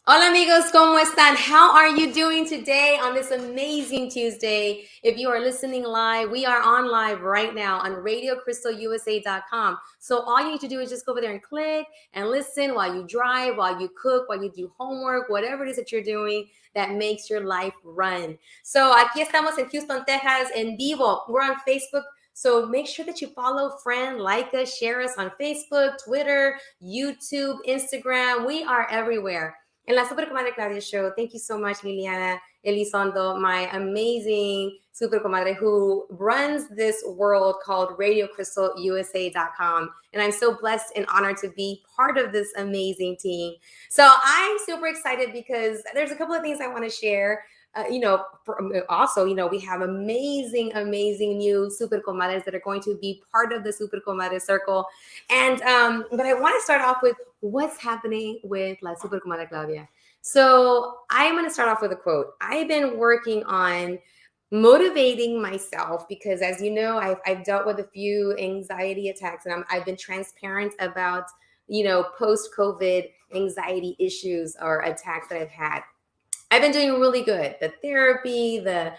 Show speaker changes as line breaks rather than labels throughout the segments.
Hola amigos, ¿cómo están? How are you doing today on this amazing Tuesday? If you are listening live, we are on live right now on radiocrystalusa.com. So all you need to do is just go over there and click and listen while you drive, while you cook, while you do homework, whatever it is that you're doing that makes your life run. So aquí estamos en Houston, Texas, en vivo. We're on Facebook. So make sure that you follow, friend, like us, share us on Facebook, Twitter, YouTube, Instagram. We are everywhere. En la Super Comadre Claudia show, thank you so much, Liliana Elizondo, my amazing Super Comadre who runs this world called RadioCrystalUSA.com. And I'm so blessed and honored to be part of this amazing team. So I'm super excited because there's a couple of things I want to share. Also, we have amazing new Super Comadres that are going to be part of the Super Comadre Circle. And but I want to start off with what's happening with La Super Comadre Claudia. So I'm going to start off with a quote. I've been working on motivating myself because, as you know, I've dealt with a few anxiety attacks, and I've been transparent about, post-COVID anxiety issues or attacks that I've had. I've been doing really good. The therapy, the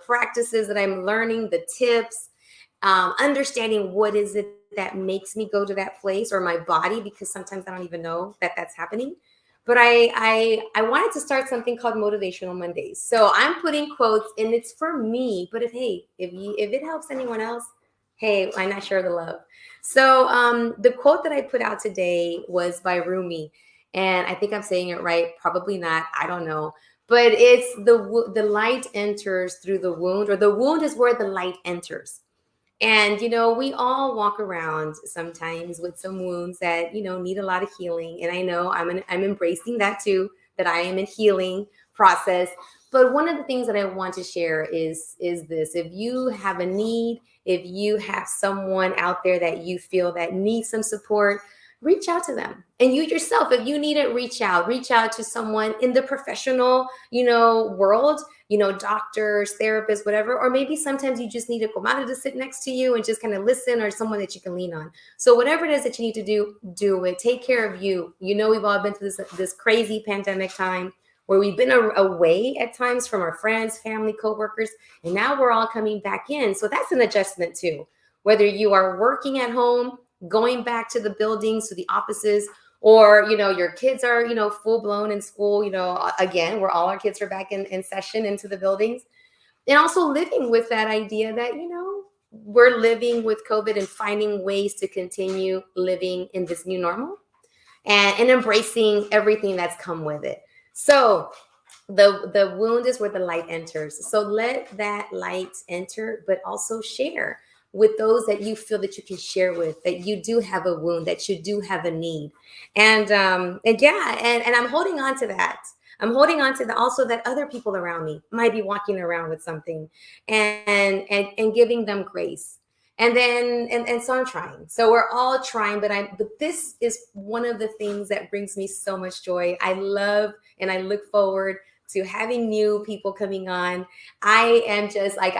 practices that I'm learning, the tips, understanding what is it that makes me go to that place or my body, because sometimes I don't even know that that's happening. But I wanted to start something called Motivational Mondays. So I'm putting quotes, and it's for me. But if it helps anyone else, hey, why not share the love? So the quote that I put out today was by Rumi, and I think I'm saying it right. Probably not. I don't know. But it's the light enters through the wound, or the wound is where the light enters. And we all walk around sometimes with some wounds that need a lot of healing. And I know I'm embracing that too. That I am in healing process. But one of the things that I want to share is this: if you have a need, if you have someone out there that you feel that needs some support, reach out to them. And you yourself, if you need it, reach out to someone in the professional world, doctors, therapists, whatever. Or maybe sometimes you just need a comadre to sit next to you and just kind of listen, or someone that you can lean on. So whatever it is that you need to do it. Take care of you. We've all been through this crazy pandemic time where we've been away at times from our friends, family, coworkers, and now we're all coming back in. So that's an adjustment too. Whether you are working at home, going back to the buildings, to the offices, or your kids are full blown in school, again, where all our kids are back in session into the buildings. And also living with that idea that we're living with COVID and finding ways to continue living in this new normal, and embracing everything that's come with it. So the wound is where the light enters. So let that light enter, but also share with those that you feel that you can share with, that you do have a wound, that you do have a need. And I'm holding on to that. I'm holding on to also that other people around me might be walking around with something, and giving them grace. And so I'm trying. So we're all trying, but this is one of the things that brings me so much joy. I love and I look forward to having new people coming on. I am just like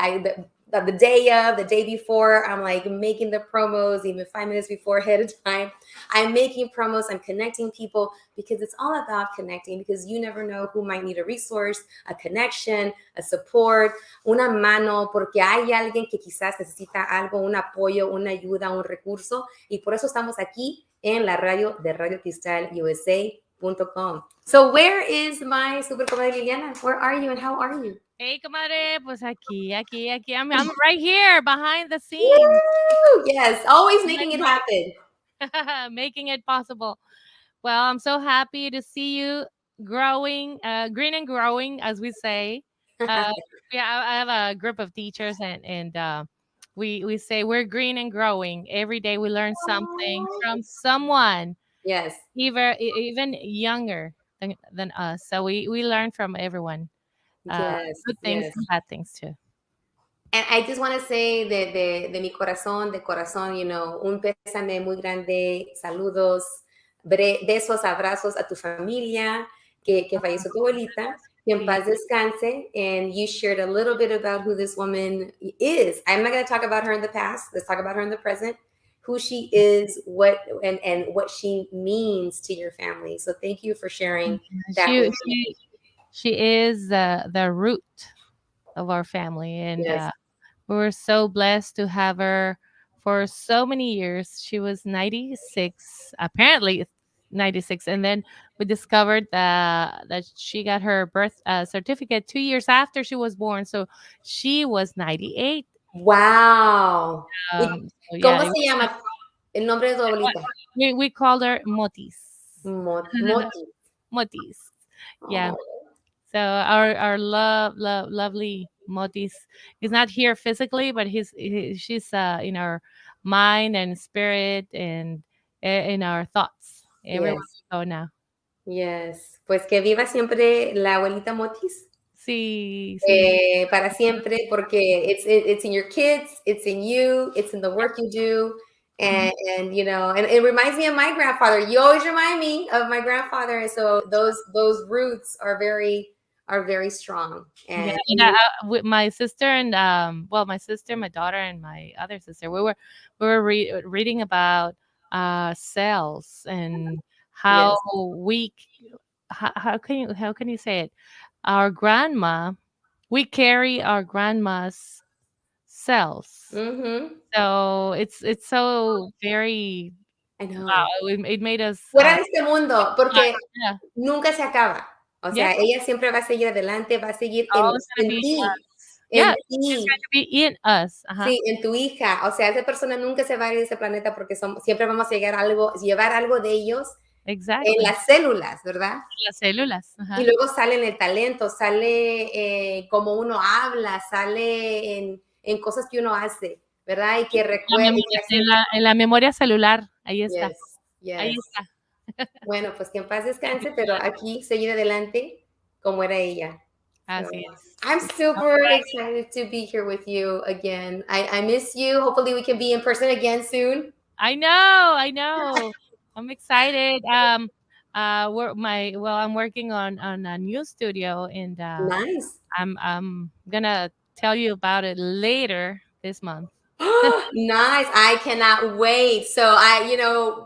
the day before, I'm like making the promos, even 5 minutes before, ahead of time. I'm making promos, I'm connecting people, because it's all about connecting, because you never know who might need a resource, a connection, a support, una mano, porque hay alguien que quizás necesita algo, un apoyo, una ayuda, un recurso, y por eso estamos aquí en la radio de RadioCristalUSA.com. So where is my super comadre Liliana? Where are you and how are you?
Hey, comadre, pues aquí. I'm right here behind the scenes.
Woo! Yes, always making it happen.
Making it possible. Well, I'm so happy to see you growing, green and growing, as we say. Yeah, I have a group of teachers, and we say we're green and growing. Every day we learn something from someone,
Yes.
even younger than us. So we learn from everyone.
Yes,
Good things
yes.
and bad things too.
And I just want to say de mi corazón, de corazón, un pésame muy grande, saludos, besos, abrazos a tu familia que falleció tu abuelita, que en paz descanse. And you shared a little bit about who this woman is. I'm not going to talk about her in the past. Let's talk about her in the present. who she is, what and what she means to your family. So thank you for sharing that
She
with me.
she she is the root of our family, and
Yes.
we were so blessed to have her for so many years. She was 96, apparently 96, and then we discovered that she got her birth certificate 2 years after she was born, so she was 98.
Wow. ¿Y
So yeah,
cómo se llama el nombre de tu abuelita?
we called her Motis.
Moti.
Motis. Yeah.
Oh,
So our lovely Motis is not here physically, but she's in our mind and spirit and in our thoughts everywhere
yes.
we go now.
Yes. Pues que viva siempre la abuelita Motis.
Sí, sí.
Para siempre, porque it's in your kids, it's in you, it's in the work you do,
Mhm.
and you know, and it reminds me of my grandfather. You always remind me of my grandfather, and so those roots are very strong.
Yeah,
And
and with my sister and my sister, my daughter, and my other sister, we were reading about cells and how
yes,
we how can you say it? Our grandma, we carry our grandma's cells.
mm-hmm.
So it's so very
I know.
wow. It made us
Fuera de este mundo, porque
yeah,
nunca se acaba. O
yeah.
sea, ella siempre va a seguir adelante, va a seguir
Always gonna
en
be
ti,
us. Yeah,
en
she's going
ti.
to be in us. Uh-huh.
Sí, en tu hija, o sea, esa persona nunca se va a ir de ese planeta porque siempre vamos a llevar algo de ellos en
Exactly.
las células, ¿verdad?
Las células.
Y
Ajá.
luego sale en el talento, sale cómo uno habla, sale en cosas que uno hace, ¿verdad? Y que
La
recuerda, y
memoria,
que
en
hace,
la memoria celular, ahí está,
yes,
ahí
yes.
está.
Bueno, pues que en paz descanse, pero aquí seguir adelante como era ella. So,
Así es.
I'm super excited to be here with you again. I miss you. Hopefully we can be in person again soon.
I know. I'm excited. I'm working on a new studio, and
Nice.
I'm gonna tell you about it later this month.
Nice. I cannot wait. So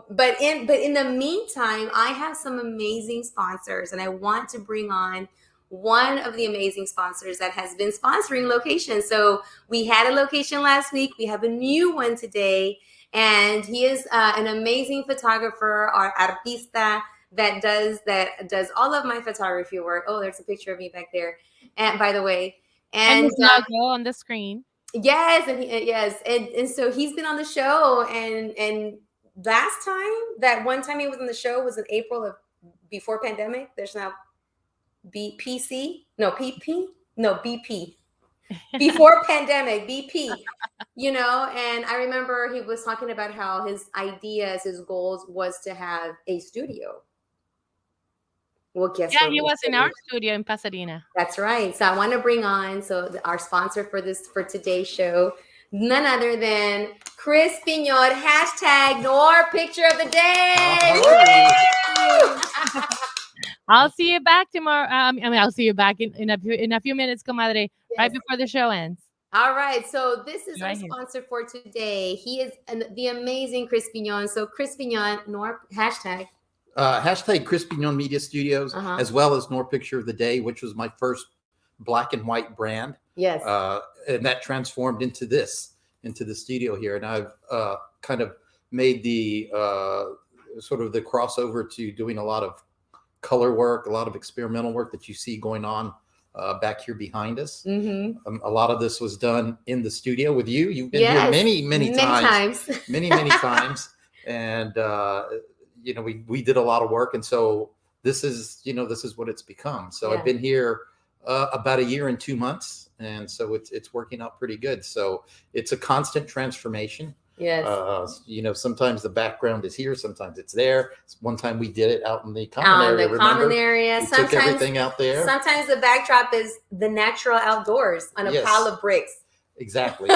but in the meantime, I have some amazing sponsors and I want to bring on one of the amazing sponsors that has been sponsoring locations. So we had a location last week. We have a new one today, and he is an amazing photographer or artista that does all of my photography work. Oh, there's a picture of me back there. And by the way,
And
and
his logo on the screen.
yes, and so he's been on the show, and last time, that one time he was on the show was in April of before pandemic. There's now BPC, no PP, no BP, before pandemic, BP. And I remember he was talking about how his ideas, his goals was to have a studio. Well, guess
Yeah,
where
he
we're
was in our
sitting?
studio in Pasadena.
That's right. So I want to bring on our sponsor for today's show, none other than Chris Piñor, hashtag Nor Picture of the Day. Woo!
I'll see you back tomorrow. I'll see you back in a few minutes, comadre, right
Yes.
before the show ends.
All right. So this is our
Right here.
sponsor for today. He is the amazing Chris Piñon. So Chris Piñon, Nor hashtag.
Hashtag Chris Piñon Media Studios,
Uh-huh.
as well as Nor Picture of the Day, which was my first black and white brand.
Yes.
And that transformed into the studio here. And I've kind of made the sort of the crossover to doing a lot of color work, a lot of experimental work that you see going on back here behind us.
Mm-hmm.
A lot of this was done in the studio with you. You've been
Yes.
here many times. many times. And we did a lot of work, and so this is what it's become. So
Yeah.
I've been here about a year and 2 months, and so it's working out pretty good. So it's a constant transformation.
Yes.
Sometimes the background is here, sometimes it's there. One time we did it out in the common
On
area.
the common area.
We took everything out there.
Sometimes the backdrop is the natural outdoors on a
Yes.
pile of bricks.
Exactly.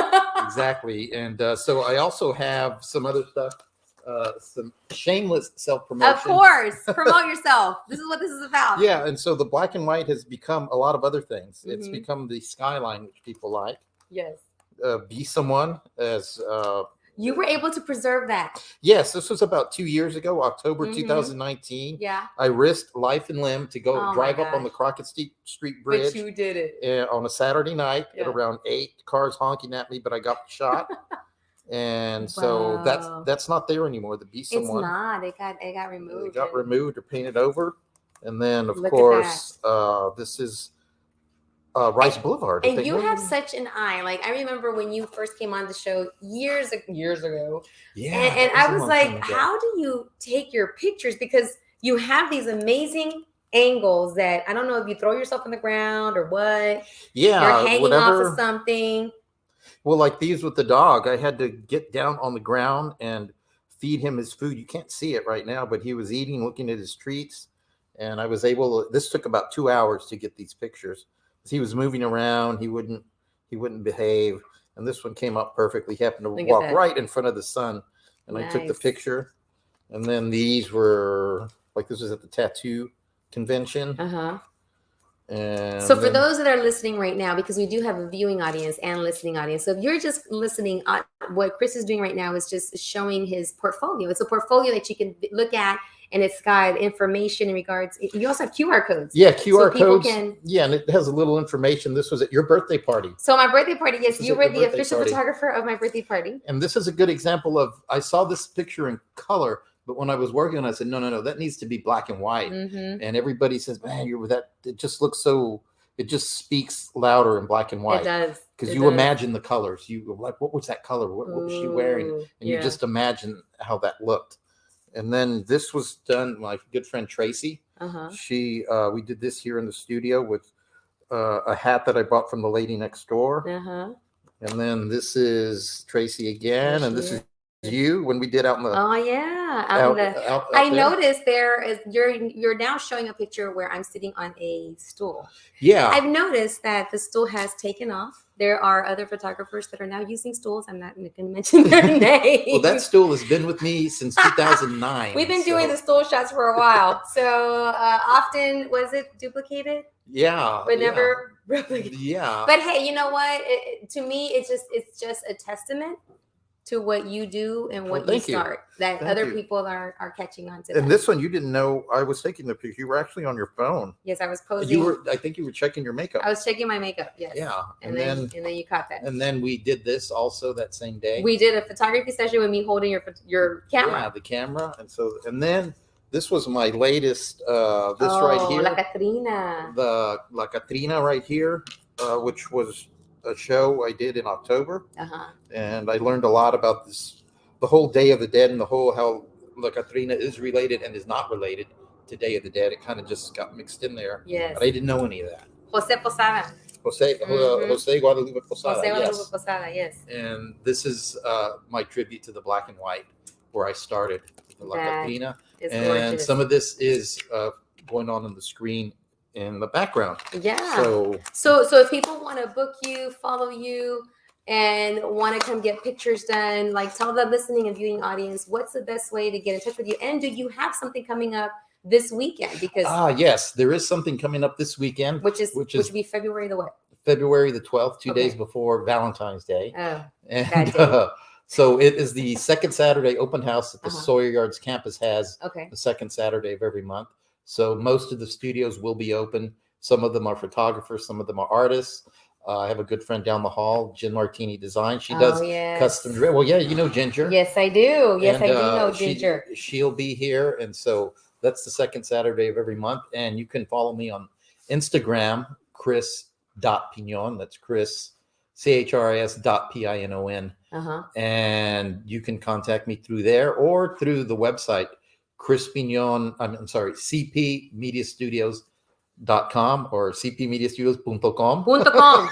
And so I also have some other stuff, some shameless self-promotion.
Of course. Promote yourself. This is what this is about.
Yeah, and so the black and white has become a lot of other things. It's
Mhm.
become the skyline, which people like.
Yes.
Be someone as
You were able to preserve that.
Yes, this was about 2 years ago, October
Mhm.
2019.
Yeah.
I risked life and limb to go
Oh my
drive up on the
gosh.
Crockett Street
But
Bridge
you did it.
on a Saturday night
Yeah.
at around 8, cars honking at me, but I got shot. And so
Wow.
that's not there anymore. The Be
It's
Someone.
not. It got removed.
It got
and-
removed or painted over. And then, of
Look at
course, this is Rice Boulevard.
And you have such an eye. Like, I remember when you first came on the show years ago.
Yeah.
And
that
I
a
was
long
like,
time ago.
how do you take your pictures? Because you have these amazing angles that I don't know if you throw yourself on the ground or what.
Yeah.
You're hanging
whatever.
off of something.
Well, like these with the dog, I had to get down on the ground and feed him his food. You can't see it right now, but he was eating, looking at his treats. And I was able to, this took about 2 hours to get these pictures. He was moving around. He wouldn't behave. And this one came up perfectly. He happened to
Look at
walk
that.
right in front of the sun. And I took the
Nice.
picture. And then these were, like this was at the tattoo convention.
Uh-huh.
And
So for
then-
those that are listening right now, because we do have a viewing audience and listening audience. So if you're just listening, what Chris is doing right now is just showing his portfolio. It's a portfolio that you can look at, and it's got information in regards. You also have QR codes.
Yeah, QR
people
codes.
can-
Yeah, and it has a little information. This was at your birthday party.
So my birthday party, yes,
This is
you
at
were
your
the
birthday
official
party.
photographer of my birthday party.
And this is a good example of, I saw this picture in color, but when I was working on it, I said, no, that needs to be black and white.
Mm-hmm.
And everybody says, man, it just looks so, it just speaks louder in black and
It
white.
does.
Because
It
you
does.
imagine the colors. You were like, what was that color? What was she wearing?
Ooh,
And
yeah.
you just imagine how that looked. And then this was done, my good friend Tracy.
Uh-huh.
We did this here in the studio with a hat that I bought from the lady next door.
Uh-huh.
And then this is Tracy again.
There
And
she
this is you when we did out in the
Oh yeah.
out
I
there.
noticed there is you're now showing a picture where I'm sitting on a stool.
Yeah.
I've noticed that the stool has taken off. There are other photographers that are now using stools. I'm not going to mention their name.
Well, that stool has been with me since 2009.
We've been doing the stool shots for a while. So often, was it duplicated?
Yeah.
But never replicated.
Yeah.
But hey, you know what? To me, it's just a testament to what you do and what you
thank you.
start. That
Thank
other
you.
people are catching on to.
And
that.
this one, you didn't know I was taking the picture. You were actually on your phone.
Yes, I was posing.
I think you were checking your makeup.
I was checking my makeup. Yes.
Yeah.
And then you caught that.
And then we did this also that same day.
We did a photography session with me holding your camera.
Yeah, the camera. And then this was my latest, this
Oh,
right here.
La Catrina.
The La Catrina right here, which was a show I did in October.
Uh-huh.
And I learned a lot about the whole Day of the Dead and how La Catrina is related and is not related to Day of the Dead. It kind of just got mixed in there.
Yes.
But I didn't know any of that.
Jose Posada.
Jose Guadalupe Posada.
Jose Guadalupe
Yes.
Posada, yes.
And this is my tribute to the black and white where I started with La
That
Catrina.
It's
And
gorgeous.
some of this is going on the screen in the background.
Yeah.
So
So if people want to book you, follow you, and want to come get pictures done, like tell the listening and viewing audience what's the best way to get in touch with you. And do you have something coming up this weekend? Because
yes, there is something coming up this weekend,
which
is-
would be February the what?
February the 12th, 2
Okay.
days before Valentine's Day.
Oh,
And
that day.
so it is the second Saturday open house that the
Uh-huh.
Sawyer Yards campus has
okay.
the second Saturday of every month. So most of the studios will be open. Some of them are photographers, some of them are artists. I have a good friend down the hall, Jen Martini Design. She does
yes.
custom dress. Well, yeah, you know Ginger.
Yes, I do. Yes,
And,
I do know
she-
Ginger.
She'll be here. And so that's the second Saturday of every month. And you can follow me on Instagram, Chris.Pignon. That's Chris, CHRIS.PINON.
Uh-huh.
And you can contact me through there or through the website, Chris Pignon, I'm sorry, cpmediastudios.com or cpmediastudios.com.
.com.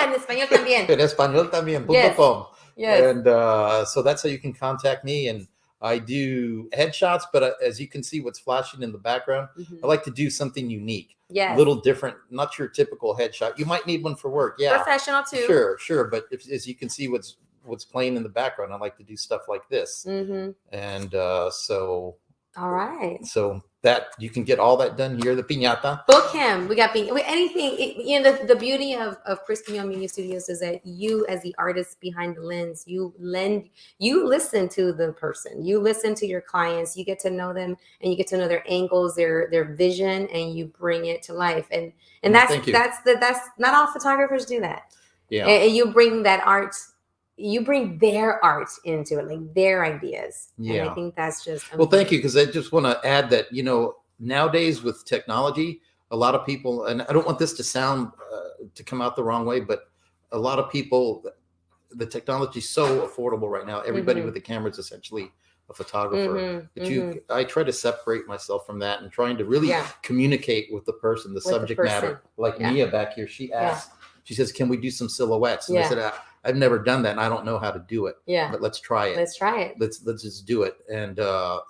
En español también.
En español también,
Yes.
.com.
Yes.
And so that's how you can contact me. And I do headshots, but as you can see what's flashing in the background,
Mhm.
I like to do something unique,
Yes.
a little different, not your typical headshot. You might need one for work. Yeah,
Professional too.
sure. But as you can see what's playing in the background, I like to do stuff like this.
Mm-hmm.
And so
All right.
So that you can get all that done here. The piñata.
Book him. We got anything. The beauty of Chris Quignon Media Studios is that you, as the artist behind the lens, you listen to the person, you listen to your clients, you get to know them, and you get to know their angles, their vision, and you bring it to life. And that's not all photographers do that.
Yeah.
And you bring that art. You bring their art into it, like their ideas.
Yeah.
And I think that's just amazing.
Well, thank you. Because I just want to add that, nowadays with technology, a lot of people, and I don't want this to sound, to come out the wrong way, but a lot of people, the technology is so affordable right now. Everybody with a camera is essentially a photographer. But I try to separate myself from that and trying to really communicate with the person, the subject matter. Like Mia back here, she asked, she says, can we do some silhouettes? And I said, I've never done that and I don't know how to do it. Yeah. But let's try it.
Let's try it.
Let's just do it. And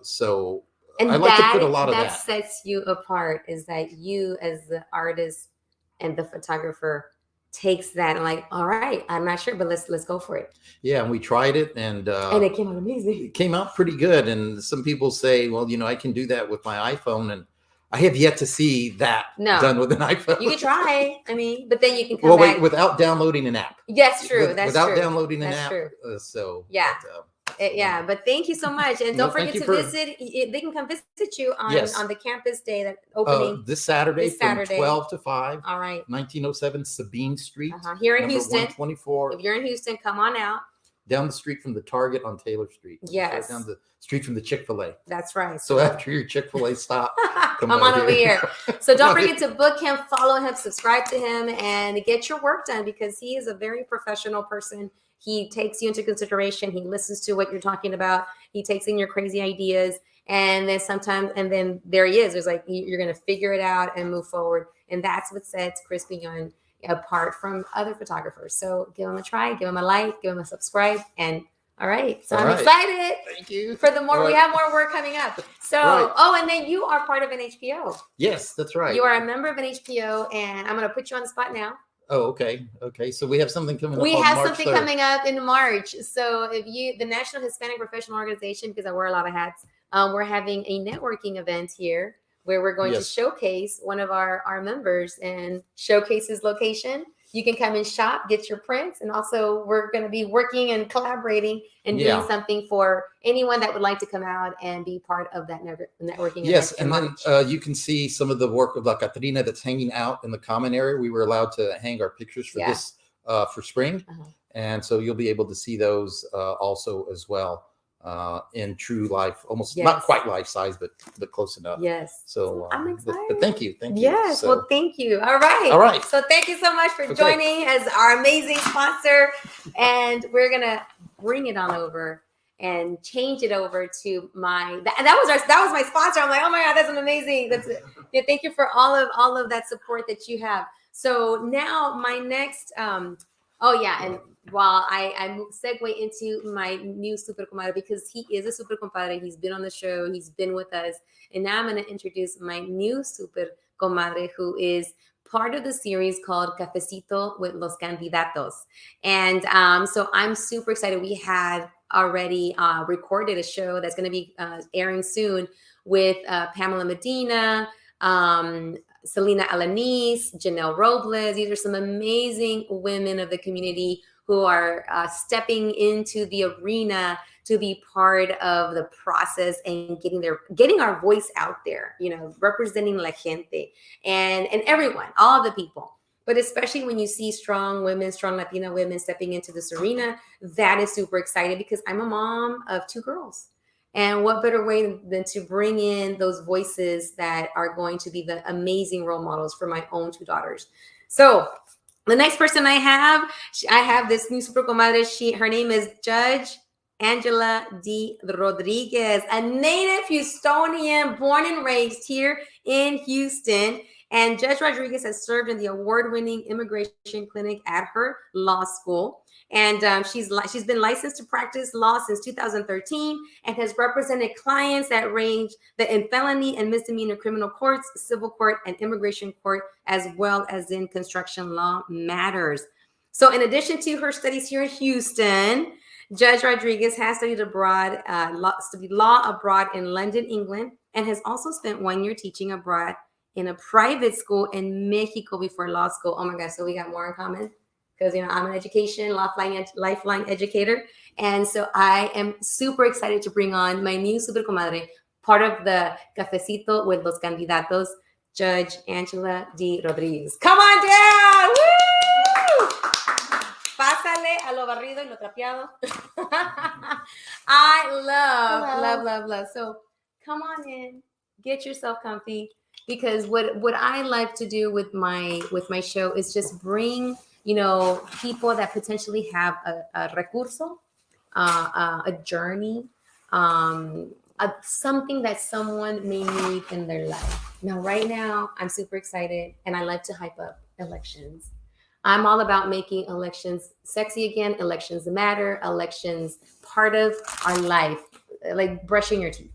so
and
I like to put a lot of that.
That sets you apart, is that you as the artist and the photographer takes that and like, all right, I'm not sure, but let's go for it.
Yeah, and we tried it and
it came out amazing.
It came out pretty good. And some people say, well, I can do that with my iPhone, and I have yet to see that done with an iPhone.
You can try. I mean, but then you can come back.
Without downloading an app.
Yes, true. That's
without
true.
downloading an
That's
app.
True.
Yeah.
But, but thank you so much. And don't forget to visit. They can come visit you on the campus day that opening.
This Saturday from 12 to 5.
All right.
1907 Sabine Street.
Here in Houston.
124.
If you're in Houston, come on out.
Down the street from the Target on Taylor Street.
Yes.
Right down the street from the Chick-fil-A.
That's right.
So after your Chick-fil-A stop,
come on over here. So don't forget to book him, follow him, subscribe to him, and get your work done, because he is a very professional person. He takes you into consideration. He listens to what you're talking about. He takes in your crazy ideas. And then there he is. There's like, you're going to figure it out and move forward. And that's what sets Chris Quignon apart from other photographers. So give him a try, give him a like, give him a subscribe, and all right. So I'm excited.
Thank you.
For the more we have more work coming up. So and then you are part of an HPO.
Yes, that's right.
You are a member of an HPO, and I'm going to put you on the spot now.
Oh, okay. So we have something coming up.
We have something coming up in March. So the National Hispanic Professional Organization, because I wear a lot of hats, we're having a networking event here where we're going to showcase one of our members and showcase his location. You can come and shop, get your prints, and also we're going to be working and collaborating and doing something for anyone that would like to come out and be part of that networking
Yes,
event.
And then you can see some of the work of La Catrina that's hanging out in the common area. We were allowed to hang our pictures for this for spring, and so you'll be able to see those also as well. In true life, almost not quite life size, but close enough.
Yes.
So
I'm excited.
But thank you.
Yes.
So,
well, thank you. All right. So thank you so much for joining as our amazing sponsor, and we're gonna bring it on over and change it over to that was my sponsor. I'm like, oh my God, that's amazing. That's it. Yeah. Thank you for all of that support that you have. So now my next and while I segue into my new super comadre, because he is a super compadre, he's been on the show, he's been with us, and now I'm going to introduce my new super comadre, who is part of the series called Cafecito with los Candidatos. And so I'm super excited. We had already recorded a show that's going to be airing soon with Pamela Medina, Selena Alanis, Janelle Robles. These are some amazing women of the community who are stepping into the arena to be part of the process and getting our voice out there, representing la gente and everyone, all the people. But especially when you see strong women, strong Latina women stepping into this arena, that is super exciting, because I'm a mom of 2 girls. And what better way than to bring in those voices that are going to be the amazing role models for my own 2 daughters. So the next person I have this new super comadre. Her name is Judge Angela D. Rodriguez, a native Houstonian, born and raised here in Houston. And Judge Rodriguez has served in the award-winning immigration clinic at her law school. And she's been licensed to practice law since 2013 and has represented clients that range in felony and misdemeanor criminal courts, civil court, and immigration court, as well as in construction law matters. So in addition to her studies here in Houston, Judge Rodriguez has studied abroad, studied law abroad in London, England, and has also spent 1 year teaching abroad in a private school in Mexico before law school. Oh my gosh, so we got more in common because, I'm an education, lifeline educator. And so I am super excited to bring on my new super comadre, part of the Cafecito with los Candidatos, Judge Angela D. Rodriguez. Come on down! Woo! Pásale a lo barrido y lo trapeado. I love. So come on in, get yourself comfy, because what I like to do with my show is just bring people that potentially have a recurso, a journey, something that someone may need in their life. Now, right now, I'm super excited, and I like to hype up elections. I'm all about making elections sexy again. Elections matter. Elections part of our life, like brushing your teeth.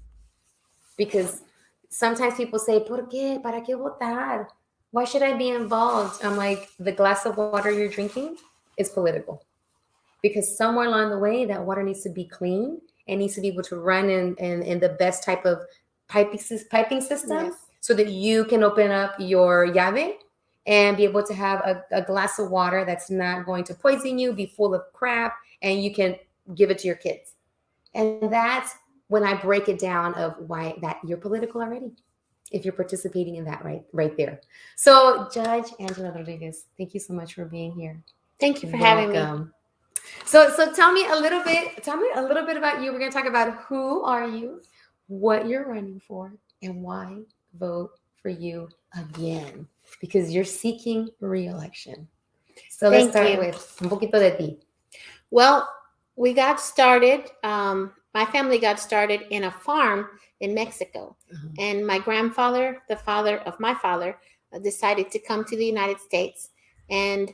Because sometimes people say, ¿Por qué? ¿Para qué votar? Why should I be involved? I'm like, the glass of water you're drinking is political. Because somewhere along the way, that water needs to be clean and needs to be able to run in the best type of piping system, so that you can open up your llave and be able to have a glass of water that's not going to poison you, be full of crap, and you can give it to your kids. And that's when I break it down of why that you're political already, if you're participating in that right there. So, Judge Angela Rodriguez, thank you so much for being here.
Thank you for having me.
So tell me a little bit about you. We're going to talk about who are you, what you're running for, and why vote for you again, because you're seeking re-election. So let's start with un poquito de ti.
Well, we got started, my family got started in a farm in Mexico. Uh-huh. And my grandfather, the father of my father, decided to come to the United States. And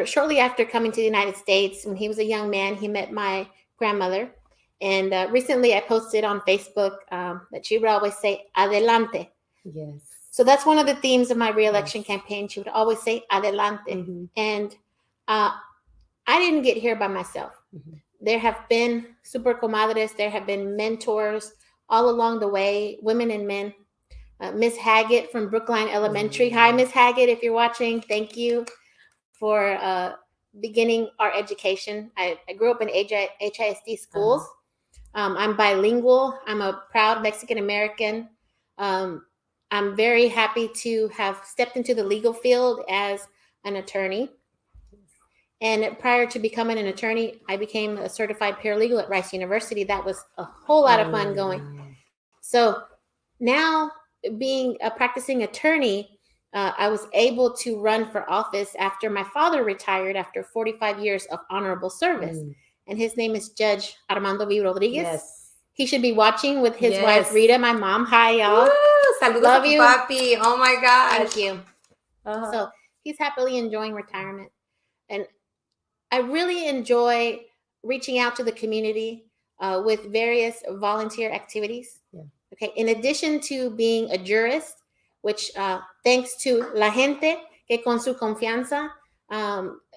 shortly after coming to the United States, when he was a young man, he met my grandmother. And recently I posted on Facebook that she would always say, adelante.
Yes.
So that's one of the themes of my re-election campaign. She would always say, adelante. Mm-hmm. And I didn't get here by myself. Mm-hmm. There have been super comadres. There have been mentors all along the way, women and men. Miss Haggett from Brookline Elementary. Mm-hmm. Hi, Miss Haggett, if you're watching. Thank you for beginning our education. I grew up in HISD schools. Uh-huh. I'm bilingual. I'm a proud Mexican American. I'm very happy to have stepped into the legal field as an attorney. And prior to becoming an attorney, I became a certified paralegal at Rice University. That was a whole lot of fun going. So now, being a practicing attorney, I was able to run for office after my father retired after 45 years of honorable service. And his name is Judge Armando V. Rodriguez.
Yes.
He should be watching with his wife, Rita, my mom. Hi, y'all.
Woo! Saludos. Love you. Papi. Oh, my gosh.
Thank you. Uh-huh. So he's happily enjoying retirement. And I really enjoy reaching out to the community with various volunteer activities. Yeah. Okay. In addition to being a jurist, which thanks to la gente que con su confianza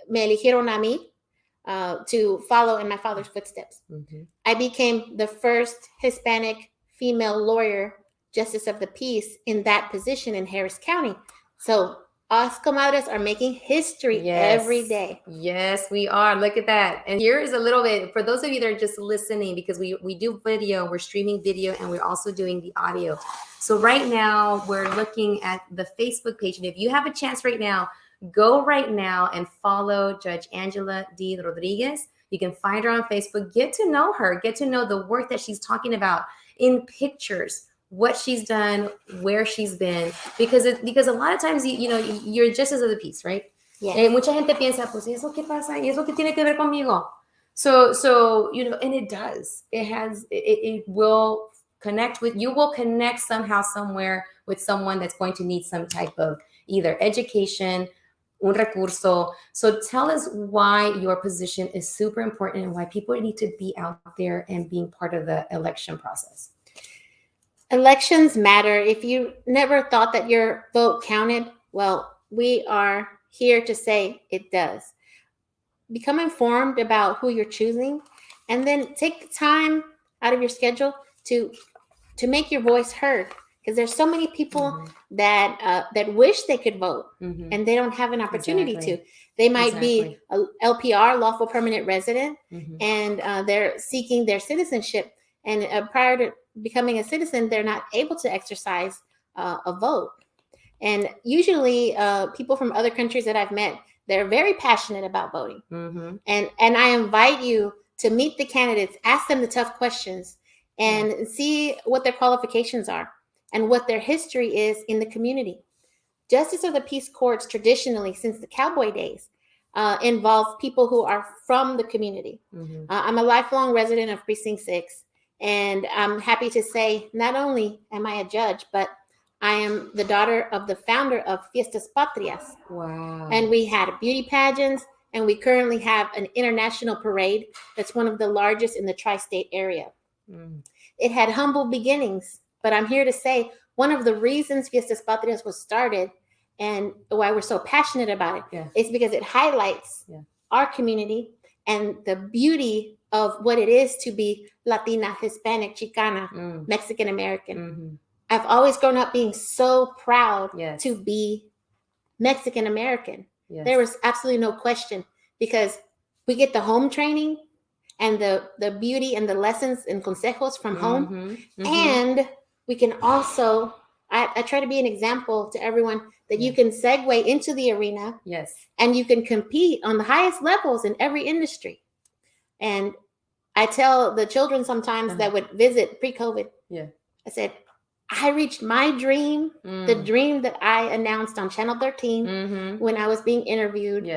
me eligieron a mí to follow in my father's footsteps. Mm-hmm. I became the first Hispanic female lawyer, justice of the peace, in that position in Harris County. So us comadres are making history every day.
Yes, we are. Look at that. And here is a little bit for those of you that are just listening, because we do video, we're streaming video, and we're also doing the audio. So right now we're looking at the Facebook page. And if you have a chance right now, go right now and follow Judge Angela D. Rodriguez. You can find her on Facebook. Get to know her. Get to know the work that she's talking about in pictures, what she's done, where she's been, because a lot of times you're justice of the peace, right?
Yeah.
Mucha gente piensa, pues eso qué pasa, y eso qué tiene que ver conmigo. So and it does. It will connect with you. Will connect somehow, somewhere with someone that's going to need some type of either education, un recurso. So tell us why your position is super important and why people need to be out there and being part of the election process.
Elections matter. If you never thought that your vote counted, well, we are here to say it does. Become informed about who you're choosing. and then take the time out of your schedule to make your voice heard, because there's so many people that wish they could vote and they don't have an opportunity to. They might be a LPR, lawful permanent resident, and they're seeking their citizenship, and prior to becoming a citizen, they're not able to exercise a vote. And usually people from other countries that I've met, they're very passionate about voting. And I invite you to meet the candidates, ask them the tough questions, and see what their qualifications are and what their history is in the community. Justice of the Peace Courts traditionally, since the cowboy days, involve people who are from the community. I'm a lifelong resident of Precinct 6, and I'm happy to say not only am I a judge, but I am the daughter of the founder of Fiestas Patrias.
Wow.
And we had beauty pageants, and we currently have an international parade that's one of the largest in the tri-state area. It had humble beginnings, but I'm here to say one of the reasons Fiestas Patrias was started and why we're so passionate about it is because it highlights our community and the beauty of what it is to be Latina, Hispanic, Chicana, Mexican American. I've always grown up being so proud to be Mexican American. There was absolutely no question, because we get the home training and the beauty and the lessons and consejos from home. And we can also, I try to be an example to everyone that you can segue into the arena. And you can compete on the highest levels in every industry. And I tell the children sometimes that would visit pre-COVID, I said, I reached my dream, the dream that I announced on Channel 13 when I was being interviewed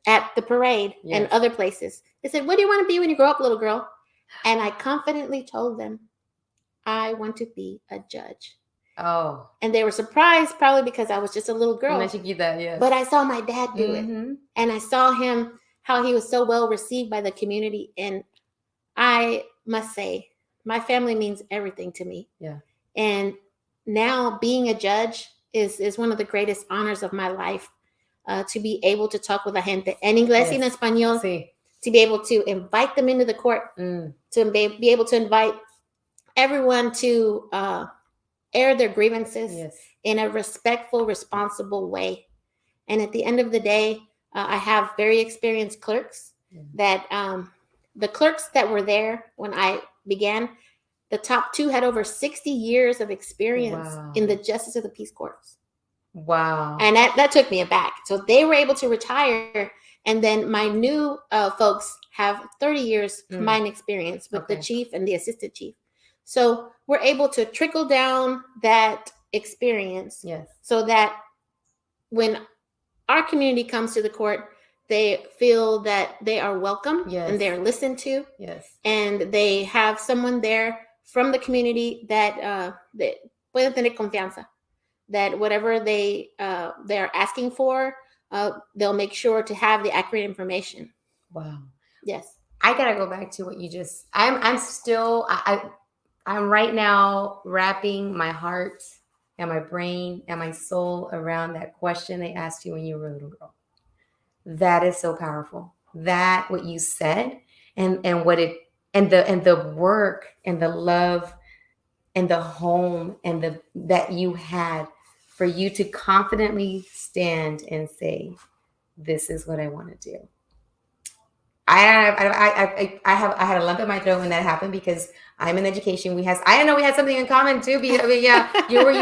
at the parade and other places. They said, what do you want to be when you grow up, little girl? And I confidently told them, I want to be a judge.
Oh.
And they were surprised, probably because I was just a little girl. But I saw my dad do it. And I saw him, how he was so well received by the community. And I must say, my family means everything to me. And now being a judge is one of the greatest honors of my life, to be able to talk with la gente en inglés y en español, to be able to invite them into the court, to be able to invite everyone to air their grievances in a respectful, responsible way. And at the end of the day, I have very experienced clerks that the clerks that were there when I began, the top two had over 60 years of experience in the Justice of the Peace Courts.
Wow.
And that took me aback. So they were able to retire. And then my new folks have 30 years combined experience with the chief and the assistant chief. So we're able to trickle down that experience so that when our community comes to the court, they feel that they are welcome and they're listened to. And they have someone there from the community that pueden tener confianza, that whatever they're asking for, they'll make sure to have the accurate information.
Wow.
Yes.
I gotta go back to what you just. I'm right now wrapping my heart and my brain and my soul around that question they asked you when you were a little girl. That is so powerful. That what you said and what it and the work and the love and the home and that you had for you to confidently stand and say, this is what I want to do. I had a lump in my throat when that happened, because I'm in education. I didn't know we had something in common too. You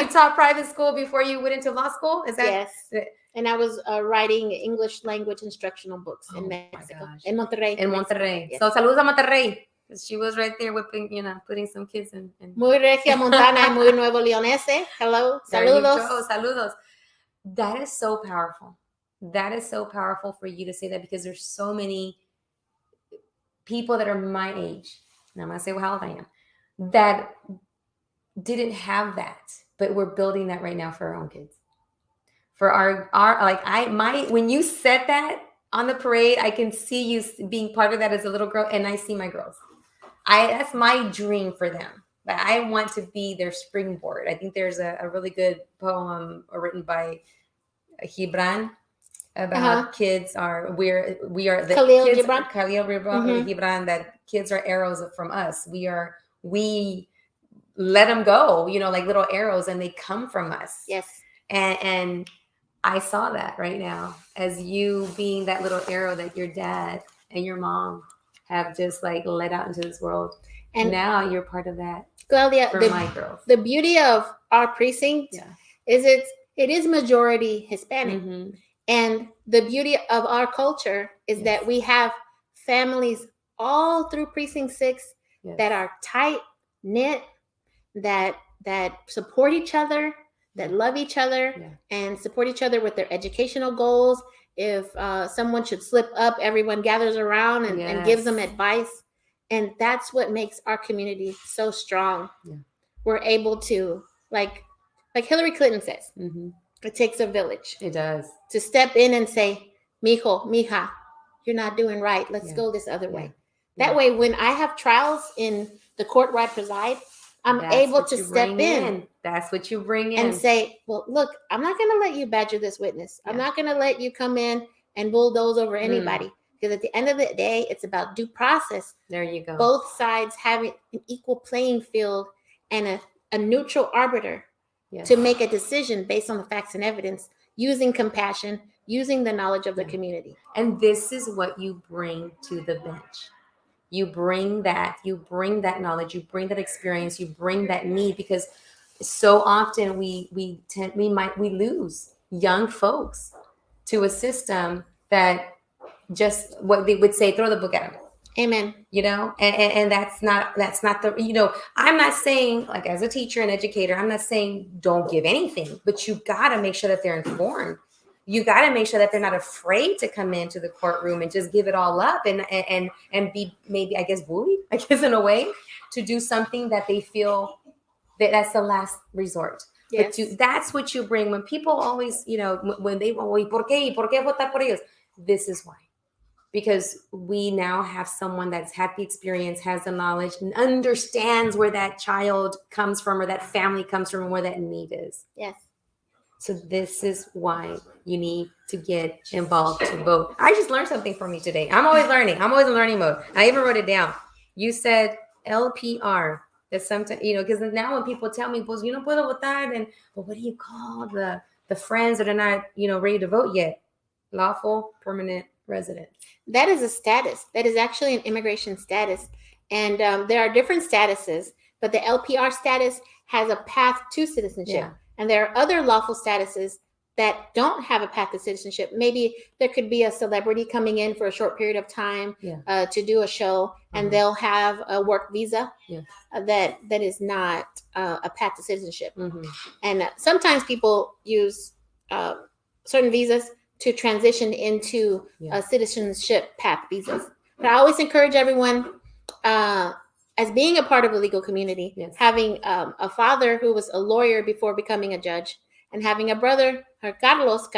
taught private school before you went into law school? Is that?
Yes. And I was writing English language instructional books in Mexico, in Monterrey.
In Monterrey.
Yes.
So saludos a Monterrey. She was right there whipping, putting some kids in.
Muy regia montana y muy nuevo leonese. Hello. Saludos.
Saludos. That is so powerful. That is so powerful for you to say that, because there's so many people that are my age, and I'm going to say how old I am, that didn't have that, but we're building that right now for our own kids. For when you said that on the parade, I can see you being part of that as a little girl, and I see my girls. That's my dream for them. But I want to be their springboard. I think there's a really good poem written by Gibran about kids we are the
Khalil
kids,
Gibran.
Khalil Gibran, that kids are arrows from us. We let them go, like little arrows, and they come from us.
Yes.
And I saw that right now as you being that little arrow that your dad and your mom have just like let out into this world. And now you're part of that.
Claudia,
for my girls.
The beauty of our precinct is it is majority Hispanic.
Mm-hmm.
And the beauty of our culture is that we have families all through precinct 6 that are tight knit, that support each other, that love each other, and support each other with their educational goals. If someone should slip up, everyone gathers around and gives them advice. And that's what makes our community so strong. Yeah. We're able to, like Hillary Clinton says, it takes a village.
It does. To
step in and say, mijo, mija, you're not doing right. Let's go this other way. That way, when I have trials in the court where I preside, I'm able to step in.
That's what you bring in.
And say, well, look, I'm not going to let you badger this witness. I'm not going to let you come in and bulldoze over anybody. Because at the end of the day, it's about due process.
There you go.
Both sides having an equal playing field and a neutral arbiter to make a decision based on the facts and evidence, using compassion, using the knowledge of the community.
And this is what you bring to the bench. You bring that knowledge, you bring that experience, you bring that need, because so often we lose young folks to a system that just what they would say, throw the book at them.
Amen.
And that's not the, I'm not saying, like, as a teacher and educator, I'm not saying don't give anything, but you got to make sure that they're informed. You got to make sure that they're not afraid to come into the courtroom and just give it all up and be maybe, I guess, bullied, in a way, to do something that they feel that's the last resort.
Yes.
But that's what you bring. When people always, when they, ¿por qué votar por ellos? This is why. Because we now have someone that's had the experience, has the knowledge, and understands where that child comes from or that family comes from and where that need is.
Yes.
So this is why you need to get involved to vote. I just learned something from you today. I'm always learning. I'm always in learning mode. I even wrote it down. You said LPR. That's sometimes, because now when people tell me, pues, no puedo votar, but what do you call the friends that are not, ready to vote yet? Lawful permanent resident.
That is a status. That is actually an immigration status. And there are different statuses, but the LPR status has a path to citizenship. Yeah. And there are other lawful statuses that don't have a path to citizenship. Maybe there could be a celebrity coming in for a short period of time to do a show, and they'll have a work visa that is not a path to citizenship. And sometimes people use certain visas to transition into citizenship path visas. But I always encourage everyone, as being a part of a legal community, having a father who was a lawyer before becoming a judge, and having a brother, Carlitos,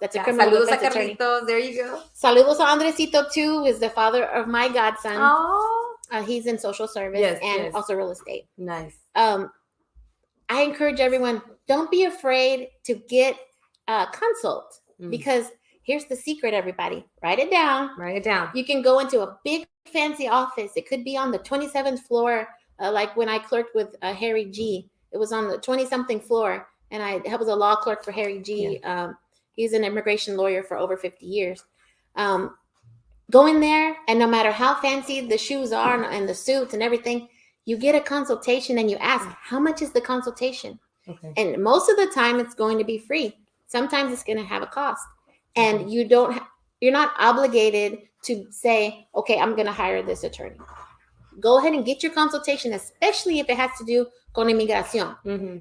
that's a criminal defense attorney.
There you go.
Saludos a Andresito too, is the father of my godson.
Oh.
He's in social service and also real estate.
Nice.
I encourage everyone, don't be afraid to get a consult, because here's the secret, everybody. Write it down.
Write it down.
You can go into a big fancy office. It could be on the 27th floor, like when I clerked with Harry G. It was on the 20-something floor, and I was a law clerk for Harry G. He's an immigration lawyer for over 50 years. Go in there, and no matter how fancy the shoes are and the suits and everything, you get a consultation and you ask, how much is the consultation? Okay. And most of the time, it's going to be free. Sometimes it's going to have a cost. And you're not obligated to say, okay, I'm going to hire this attorney. Go ahead and get your consultation, especially if it has to do con inmigración.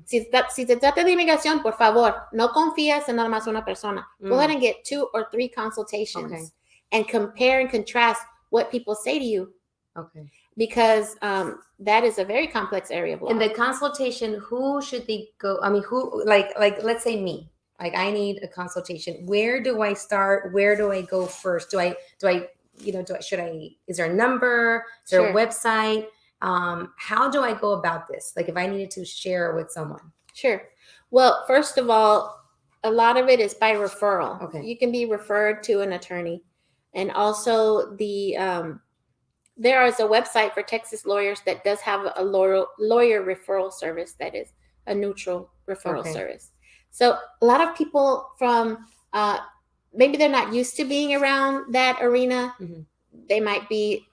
Si se trata de inmigración, por favor, no confías en nada más una persona. Go ahead and get 2 or 3 consultations and compare and contrast what people say to you.
Okay.
Because that is a very complex area of law.
In the consultation, who should they go? I mean, who, like let's say me. Like, I need a consultation. Where do I start? Where do I go first? Should I, is there a number? Is there a website? How do I go about this? Like, if I needed to share with someone.
Sure. Well, first of all, a lot of it is by referral.
Okay.
You can be referred to an attorney. And also there is a website for Texas lawyers that does have a lawyer referral service that is a neutral referral
Okay.
service. So a lot of people from maybe they're not used to being around that arena.
Mm-hmm.
They might be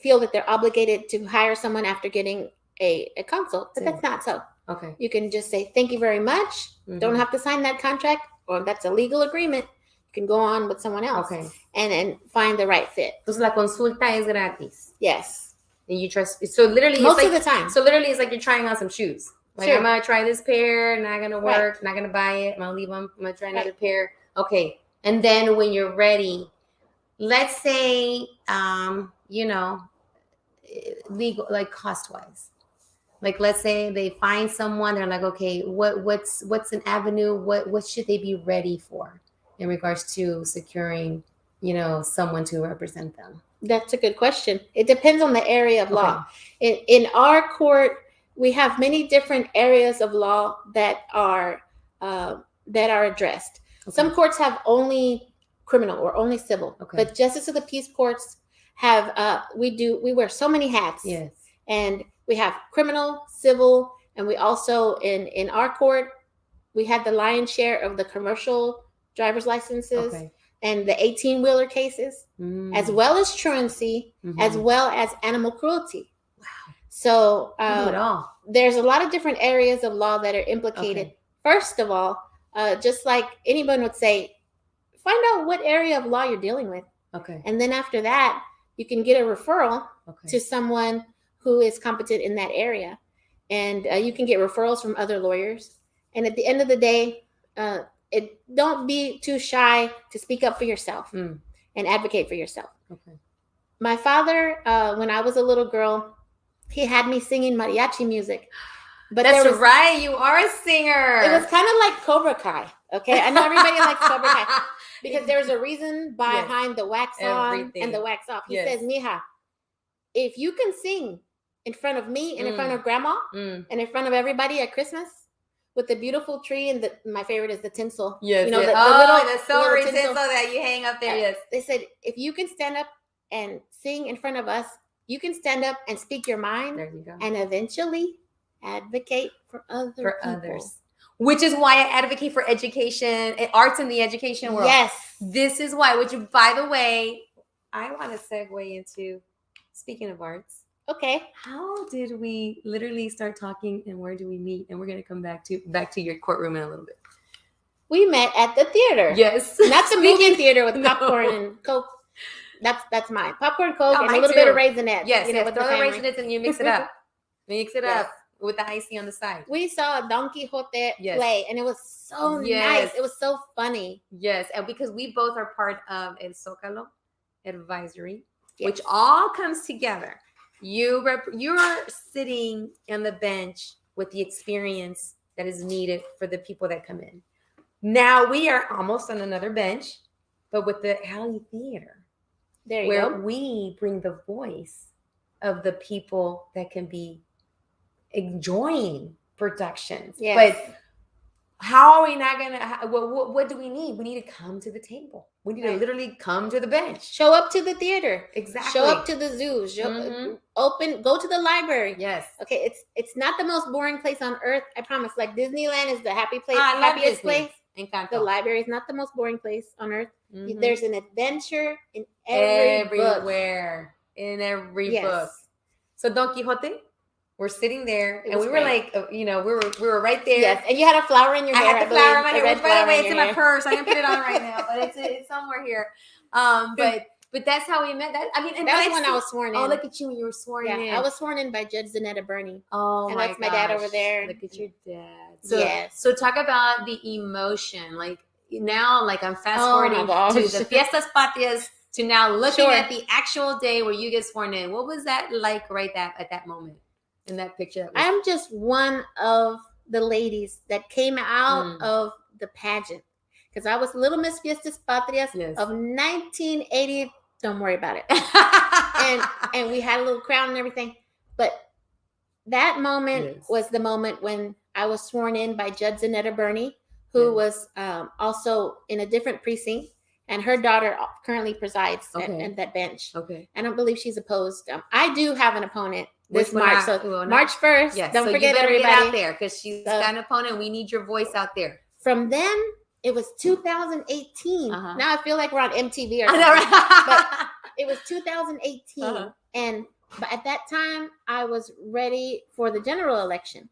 feel that they're obligated to hire someone after getting a consult, but that's not so.
Okay.
You can just say, thank you very much.
Mm-hmm.
Don't have to sign that contract, or that's a legal agreement. You can go on with someone else.
Okay.
And find the right fit.
Entonces la consulta es gratis.
Yes.
And you trust. So literally,
Most
it's
of
like,
the time.
So literally, it's like you're trying on some shoes. Like,
Sure.
I'm gonna try this pair, not gonna
Right.
work, not gonna buy it. I'm gonna leave them. I'm gonna try another pair. Okay. And then when you're ready, let's say, legal, like cost wise. Like, let's say they find someone, they're like, okay, what's an avenue? What should they be ready for in regards to securing, someone to represent them?
That's a good question. It depends on the area of law. In our court, we have many different areas of law that are addressed.
Okay.
Some courts have only criminal or only civil, but justice of the peace courts have we wear so many hats.
Yes.
And we have criminal, civil, and we also in our court we had the lion's share of the commercial driver's licenses and the 18-wheeler cases, as well as truancy, as well as animal cruelty.
Wow.
So
do it all.
There's a lot of different areas of law that are implicated. First of all, just like anyone would say, find out what area of law you're dealing with.
Okay.
And then after that, you can get a referral to someone who is competent in that area. And you can get referrals from other lawyers. And at the end of the day, don't be too shy to speak up for yourself and advocate for yourself. Okay. My father, when I was a little girl, he had me singing mariachi music. But
that's right. You are a singer.
It was kind of like Cobra Kai. Okay. I know everybody likes Cobra Kai because there's a reason behind the wax on and the wax off. He says, Mija, if you can sing in front of me and in front of grandma and in front of everybody at Christmas with the beautiful tree and my favorite is the tinsel.
Yes.
The
silver tinsel that you hang up there. Yes.
They said, if you can stand up and sing in front of us, you can stand up and speak your mind.
There you go.
And eventually advocate for others.
Which is why I advocate for education, arts in the education world.
Yes.
This is why, by the way, I want to segue into, speaking of arts.
Okay.
How did we literally start talking and where do we meet? And we're going to come back to your courtroom in a little bit.
We met at the theater.
Yes.
Not the movie theater with popcorn and Coke. That's mine. Popcorn, Coke, and a little bit of Raisinets.
Yes.
With
throw
the
Raisinets and you mix it up. Up with the icing on the side.
We saw Don Quixote play, and it was so nice. It was so funny.
Yes, and because we both are part of El Zócalo Advisory, which all comes together. You're sitting on the bench with the experience that is needed for the people that come in. Now we are almost on another bench, but with the Alley Theater, where we bring the voice of the people that can be enjoying productions.
Yes.
But how are we not going to, what do we need? We need to come to the table. We need to literally come to the bench.
Show up to the theater.
Exactly.
Show up to the zoo. Go to the library.
Yes.
Okay, it's not the most boring place on earth. I promise. Like Disneyland is the happiest place.
Encanto.
The library is not the most boring place on earth. There's an adventure in everywhere.
In every book. So Don Quixote, we're sitting there, and we were like, we were right there.
Yes, and you had a flower in your hair.
I had the flower in my hair. Which, by the way, it's in my purse. I didn't put it on right now, but it's somewhere here. But that's how we met. And
that was when I was sworn in.
Oh, look at you when you were sworn in.
I was sworn in by Judge Zanetta Burney.
Oh,
and that's my dad over there.
Look at your dad.
So
talk about the emotion. Like now, like I'm fast forwarding to the Fiestas Patrias to now looking at the actual day where you get sworn in. What was that like at that moment in that picture?
I'm just one of the ladies that came out of the pageant. Because I was Little Miss Fiestas Patrias of 1980. Don't worry about it. and we had a little crown and everything. But that moment was the moment when I was sworn in by Judge Zanetta Burney, who was also in a different precinct, and her daughter currently presides at that bench.
Okay.
I don't believe she's opposed. I do have an opponent this
Which one
March.
are-
March 1st.
Yes.
Don't
so
forget,
you better
everybody.
get out there because she's got an opponent. We need your voice out there.
From then, it was 2018. Now I feel like we're on MTV or something.
I know, right?
But it was 2018. And but at that time, I was ready for the general election.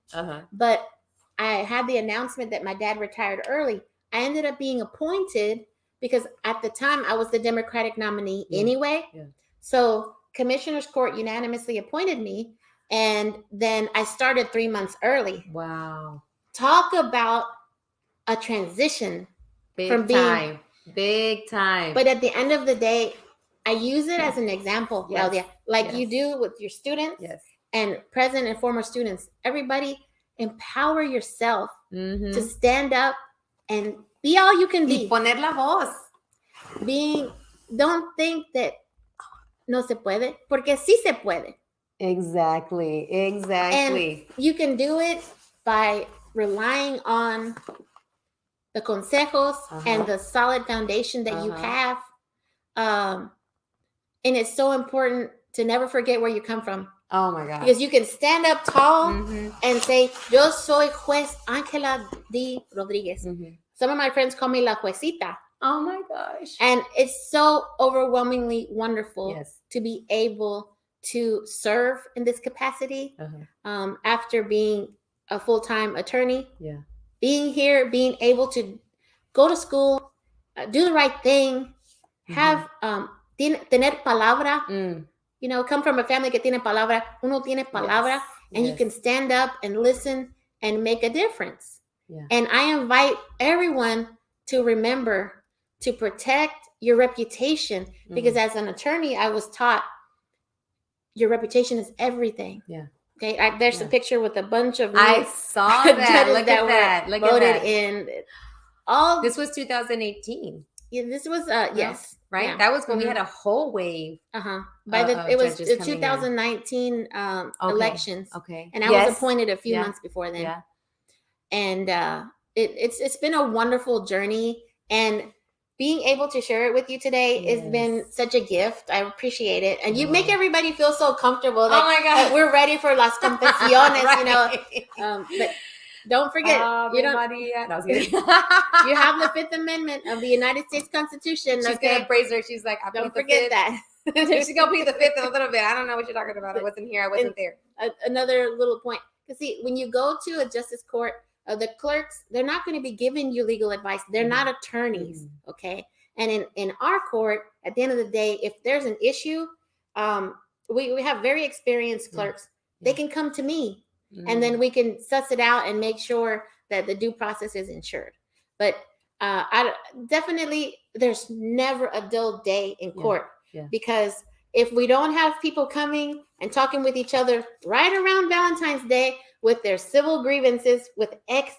But I had the announcement that my dad retired early. I ended up being appointed because at the time I was the Democratic nominee anyway. Yeah. So Commissioner's Court unanimously appointed me. And then I started 3 months early.
Wow.
Talk about a transition.
Big time. But
at the end of the day, I use it as an example, Claudia, like you do with your students and present and former students. Everybody empower yourself to stand up and be all you can be.
Y poner la voz.
Don't think that no se puede, porque sí se puede.
Exactly.
And you can do it by relying on the consejos and the solid foundation that you have. And it's so important to never forget where you come from.
Oh my God.
Because you can stand up tall and say, yo soy juez Ángela D. Rodriguez. Some of my friends call me la juecita.
Oh my gosh.
And it's so overwhelmingly wonderful to be able to serve in this capacity after being a full-time attorney. Yeah. Being here, being able to go to school, do the right thing, have tener palabra, you know, come from a family que tiene palabra, uno tiene palabra, and you can stand up and listen and make a difference. Yeah. And I invite everyone to remember to protect your reputation because as an attorney, I was taught your reputation is everything. Yeah. Okay. There's a picture with a bunch of
I saw that. Look at that. Look
voted
at that.
In. This
was 2018.
Yeah, this was yes.
Right? Yeah. That was when we had a whole wave.
It was the 2019 elections. Okay. And I was appointed a few months before then. Yeah. And it's been a wonderful journey, and being able to share it with you today has been such a gift. I appreciate it. And you make everybody feel so comfortable that,
oh my God,
we're ready for las confesiones, right. You know. But don't forget, you have the Fifth Amendment of the United States Constitution.
She's gonna praise her. She's like,
don't forget that.
She's gonna plead the Fifth in a little bit. I don't know what you're talking about. I wasn't here. I wasn't there.
Another little point. Because see, when you go to a justice court, the clerks, they're not going to be giving you legal advice. They're not attorneys, okay? And in our court, at the end of the day, if there's an issue, we have very experienced clerks. They can come to me, and then we can suss it out and make sure that the due process is ensured. But definitely, there's never a dull day in court because if we don't have people coming and talking with each other right around Valentine's Day with their civil grievances with ex-boyfriends.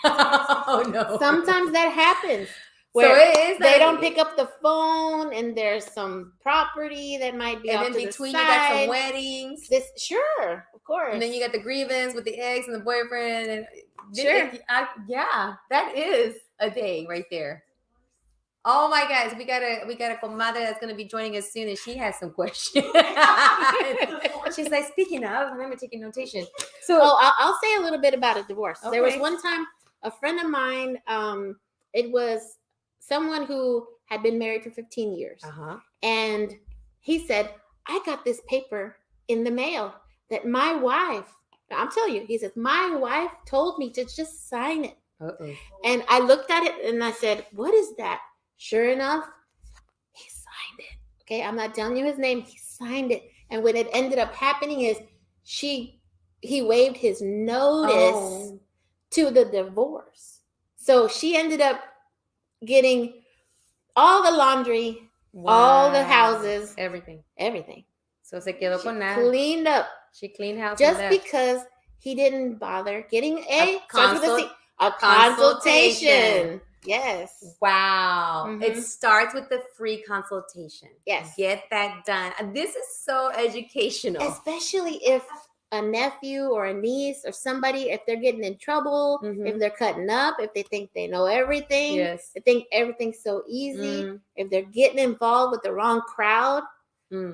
Oh no.
Sometimes that happens. Where they don't pick up the phone and there's some property that might be off to the side. And in between you got some
weddings.
Sure, of course.
And then you got the grievance with the ex and the boyfriend. And that is a day right there. Oh my gosh, we got a comadre that's gonna be joining us soon, and she has some questions. She's like, speaking of, and I'm taking notation.
So I'll say a little bit about a divorce. Okay. There was one time a friend of mine. It was someone who had been married for 15 years, and he said, "I got this paper in the mail that my wife." I'm telling you, he says, "My wife told me to just sign it." And I looked at it and I said, "What is that?" Sure enough, he signed it. Okay, I'm not telling you his name. He signed it. And what it ended up happening is he waived his notice to the divorce. So she ended up getting all the laundry, all the houses,
everything.
So
se quedó con nada.
Cleaned up.
She cleaned house
just because he didn't bother getting a consultation. Yes.
Wow. It starts with the free consultation.
Yes.
Get that done. This is so educational.
Especially if a nephew or a niece or somebody, if they're getting in trouble, if they're cutting up, if they think they know everything,
Yes.
they think everything's so easy,
Mm.
if they're getting involved with the wrong crowd,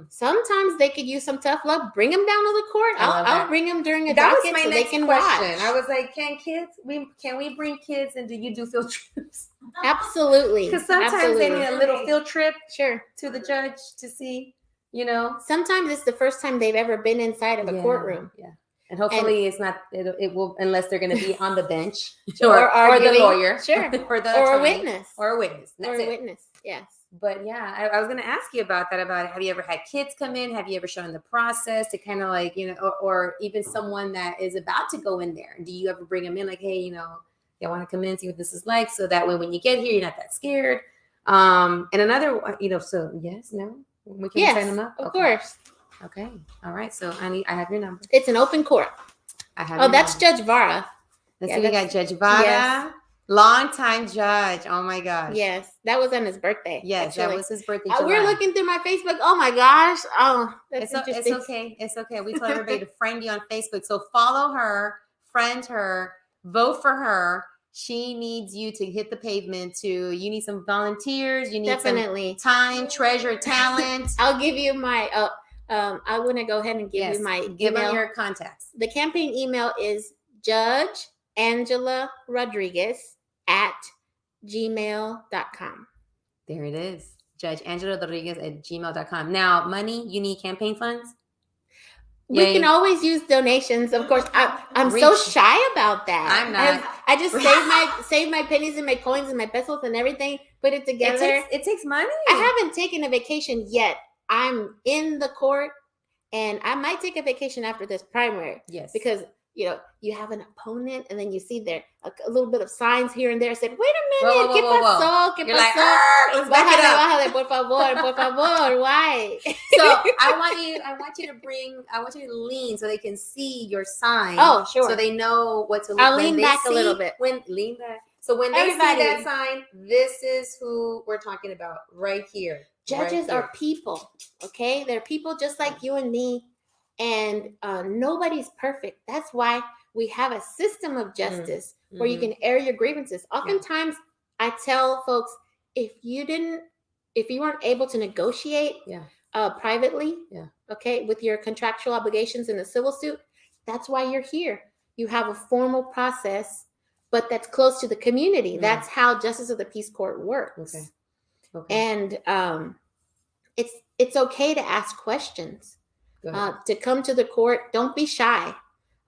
sometimes they could use some tough love. Bring them down to the court. I'll bring them during a
That was
docket
my
so they
next
can
question.
watch.
I was like, can we bring kids, and do you do field trips?
Absolutely.
Because sometimes they need a little field trip
Sure.
to the judge to see, you know.
Sometimes it's the first time they've ever been inside of a courtroom.
Yeah. And hopefully it's not, it will, unless they're going to be on the bench
Or
or the
arguing.
lawyer.
Sure.
Or the
Or a
attorney.
witness.
Or a witness. That's
Or a
it.
witness. Yes.
But yeah, I was going to ask you about that, about have you ever had kids come in? Have you ever shown the process to kind of like, you know, or even someone that is about to go in there? Do you ever bring them in like, hey, you know, I want to come in, see what this is like, so that way when you get here, you're not that scared. And another, you know, so yes, no, we can sign them up.
Of course.
Okay. All right. So I have your number.
It's an open court.
I have.
Oh, that's Judge Vara.
Let's
Yeah,
see. We got Judge Vara,
yes.
longtime judge. Oh my gosh.
Yes, that was on his birthday.
Yes,
actually.
that was his birthday.
We're looking through my Facebook. Oh my gosh. Oh, that's
It's
interesting.
okay. It's okay. We told everybody to friend you on Facebook. So follow her, friend her, vote for her. She needs you to hit the pavement. You need some volunteers. You need
Definitely
some time, treasure, talent.
I'll give you my. I want to go ahead and give you my
Give
email.
them your contacts.
The campaign email is Judge Angela Rodriguez @gmail.com.
There it is. Judge Angela Rodriguez @gmail.com. Now, money, you need campaign funds?
We can always use donations, of course. I'm so shy about that.
I'm not.
I just save my pennies and my coins and my pesos and everything, put it together.
It takes money.
I haven't taken a vacation yet. I'm in the court, and I might take a vacation after this primary.
Yes.
Because, you know, you have an opponent, and then you see there a little bit of signs here and there. Said, wait a minute,
Whoa,
¿qué pasó?
You're like, let's back it up.
Bájale, por favor. Why?
So I want you to lean so they can see your sign.
Oh, sure.
So they know what to look.
I'll lean back a little bit.
Lean back. So when they see that sign, this is who we're talking about right here.
Judges are people, okay? They're people just like you and me, and nobody's perfect. That's why we have a system of justice where you can air your grievances. Oftentimes, I tell folks, if you weren't able to negotiate privately, okay, with your contractual obligations in a civil suit, that's why you're here. You have a formal process, but that's close to the community. That's how Justice of the Peace Court works.
Okay.
And it's okay to ask questions. To come to the court, don't be shy.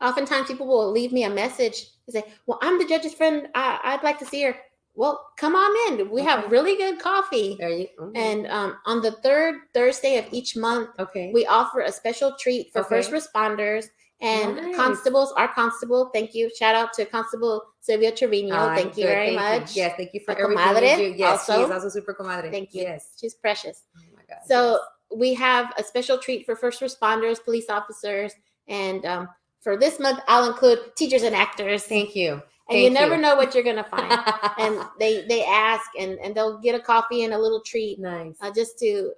Oftentimes people will leave me a message and say, well, I'm the judge's friend. I'd like to see her. Well, come on in. We have really good coffee.
There you
And on the third Thursday of each month, we offer a special treat for first responders and constables. Our constable, thank you. Shout out to Constable Sylvia Trevino. Thank you very much.
Yes, thank you for
everything
Comadre.
you do.
Yes,
Also,
she's also super Comadre.
Thank you.
Yes.
She's precious.
Oh my God.
So we have a special treat for first responders, police officers, and for this month, I'll include teachers and actors.
Thank you.
And you never know what you're gonna find. And they ask, and they'll get a coffee and a little treat.
Nice.
Just to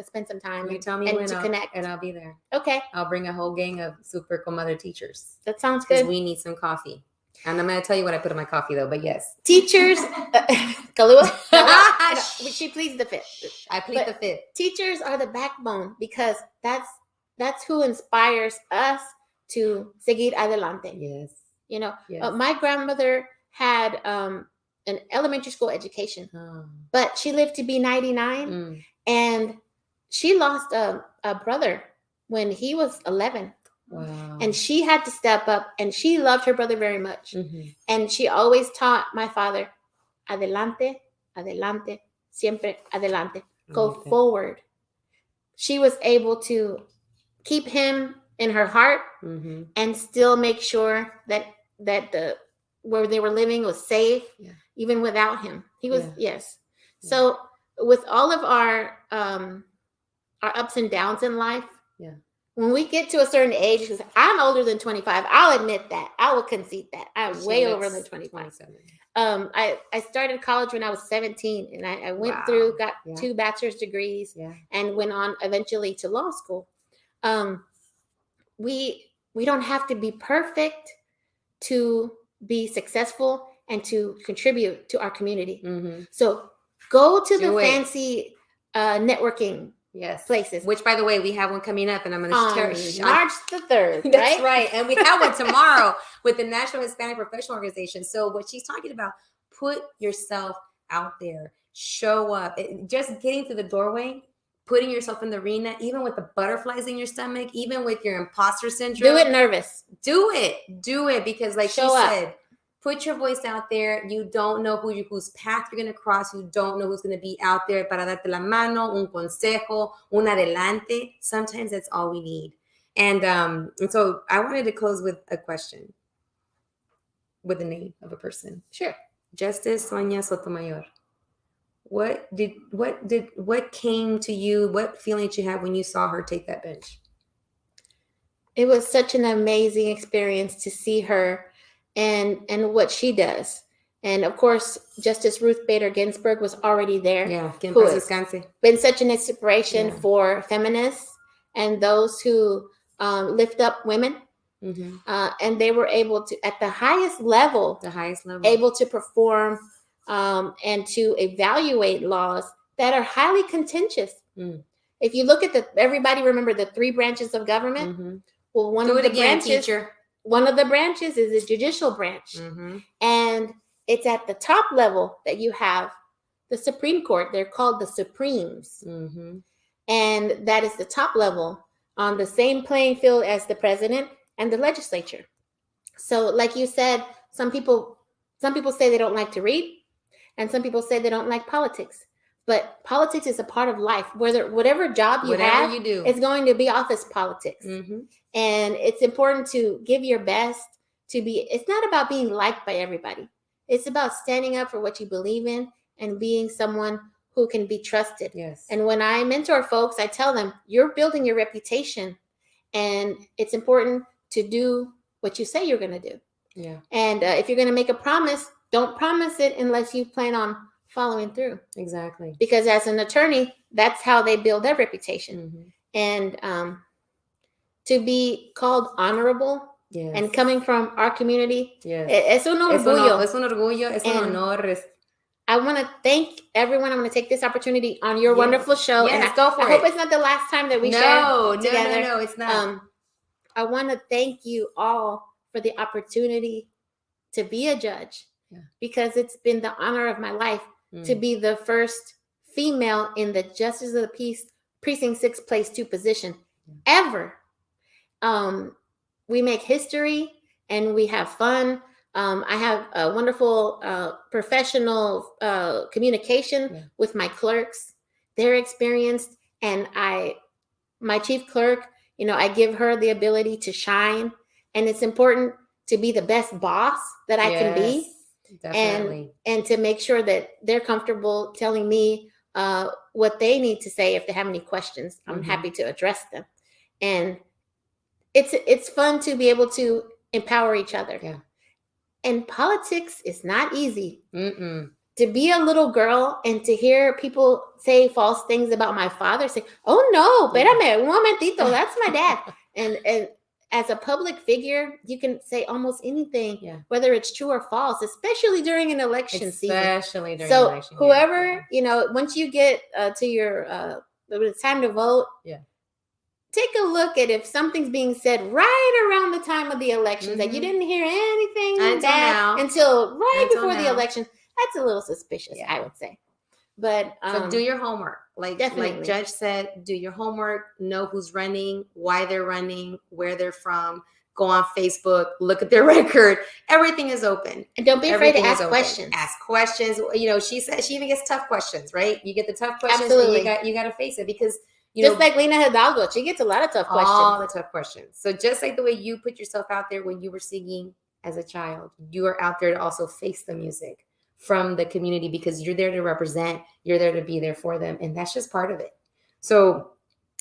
spend some time.
You tell me
and
when
to connect,
and I'll be there.
Okay,
I'll bring a whole gang of super Comadre teachers.
that sounds
Because
good.
we need some coffee. And I'm going to tell you what I put in my coffee, though. But yes,
Teachers, Kalua, she pleads the fifth.
I plead the fifth.
Teachers are the backbone because that's who inspires us to seguir adelante.
Yes.
You know,
Yes.
my grandmother had an elementary school education, but she lived to be 99, and she lost a brother when he was 11.
Wow.
And she had to step up, and she loved her brother very much. And she always taught my father, adelante, adelante, siempre adelante, go forward. She was able to keep him in her heart and still make sure that where they were living was safe, even without him. He was, yes. So with all of our ups and downs in life, when we get to a certain age, because I'm older than 25, I'll admit that. I will concede that. I'm way over than 25. I started college when I was 17, and I went through, got 2 bachelor's degrees, and went on eventually to law school. we don't have to be perfect to be successful and to contribute to our community.
Mm-hmm.
So go to
Do
the
it.
fancy networking places.
Which, by the way, we have one coming up, and I'm going to share
March the 3rd.
That's right. And we have one tomorrow with the National Hispanic Professional Organization. So what she's talking about, put yourself out there, show up. Just getting through the doorway, putting yourself in the arena, even with the butterflies in your stomach, even with your imposter syndrome.
Do it nervous.
Do it, because like she said, put your voice out there. You don't know whose path you're going to cross. You don't know who's going to be out there para darte la mano, un consejo, un adelante. Sometimes that's all we need. And so I wanted to close with a question, with the name of a person.
Sure.
Justice Sonia Sotomayor. What came to you? What feeling did you have when you saw her take that bench?
It was such an amazing experience to see her and what she does. And of course, Justice Ruth Bader Ginsburg was already there.
Yeah,
who has been such an inspiration for feminists and those who lift up women. Mm-hmm. And they were able to, at the highest level, able to perform and to evaluate laws that are highly contentious. Mm. If you look at everybody remember the 3 branches of government? Mm-hmm. Well, one of the branches is the judicial branch. Mm-hmm. And it's at the top level that you have the Supreme Court. They're called the Supremes. Mm-hmm. And that is the top level on the same playing field as the president and the legislature. So like you said, some people say they don't like to read, and some people say they don't like politics. But politics is a part of life. Whatever job you do, it's going to be office politics. Mm-hmm. And it's important to give your best it's not about being liked by everybody. It's about standing up for what you believe in and being someone who can be trusted. Yes. And when I mentor folks, I tell them, you're building your reputation, and it's important to do what you say you're going to do. Yeah. And if you're going to make a promise, don't promise it unless you plan on following through. Exactly. Because as an attorney, that's how they build their reputation. Mm-hmm. And to be called honorable, and coming from our community, es un orgullo. Es un orgullo, es un honor. I want to thank everyone. I'm going to take this opportunity on your wonderful show.
Yes,
and
go for it.
I hope it's not the last time that we share together.
No, it's not.
I want to thank you all for the opportunity to be a judge, because it's been the honor of my life to be the first female in the Justice of the Peace Precinct 6 Place 2 position ever. We make history and we have fun. I have a wonderful professional communication with my clerks. They're experienced, and my chief clerk, I give her the ability to shine, and it's important to be the best boss that I can be. Definitely. And to make sure that they're comfortable telling me what they need to say. If they have any questions, I'm happy to address them. And it's fun to be able to empower each other. Yeah. And politics is not easy. Mm-mm. To be a little girl and to hear people say false things about my father, say, "Oh no, espérame, un momentito, that's my dad." And as a public figure, you can say almost anything, whether it's true or false, especially during an election season. So whoever, once you get to your, it's time to vote, take a look at if something's being said right around the time of the elections that you didn't hear anything until before the election. That's a little suspicious, I would say. But
so do your homework. Like Judge said, do your homework, know who's running, why they're running, where they're from. Go on Facebook, look at their record. Everything is open.
And don't be afraid to ask questions.
Ask questions. She said she even gets tough questions, right? You get the tough questions.
Absolutely.
And you got to face it, because
just like Lena Hidalgo, she gets a lot of tough questions.
All the tough questions. So just like the way you put yourself out there when you were singing as a child, you are out there to also face the music from the community, because you're there to represent, you're there to be there for them. And that's just part of it. So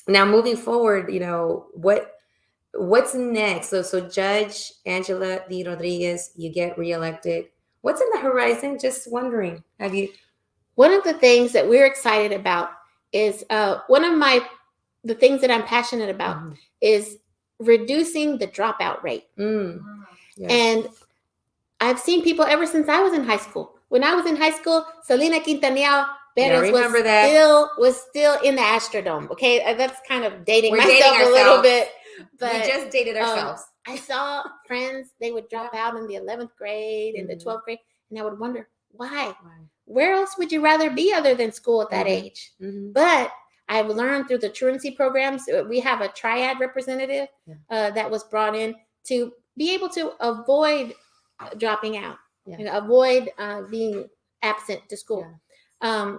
now moving forward, what's next? So Judge Angela D. Rodriguez, you get reelected. What's in the horizon? Just wondering.
One of the things that we're excited about is the things that I'm passionate about is reducing the dropout rate.
Yes.
And I've seen people ever since I was in high school. When I was in high school, Selena Quintanilla Perez
remember that.
was still in the Astrodome. Okay, that's kind of dating
We're
myself
dating
a little
ourselves.
bit. But
We just dated ourselves.
I saw friends, they would drop out in the 11th grade and the
Mhm.
12th grade, and I would wonder, why? Where else would you rather be other than school at that age? But I've learned through the truancy programs, we have a triad representative that was brought in to be able to avoid dropping out, avoid being absent to school.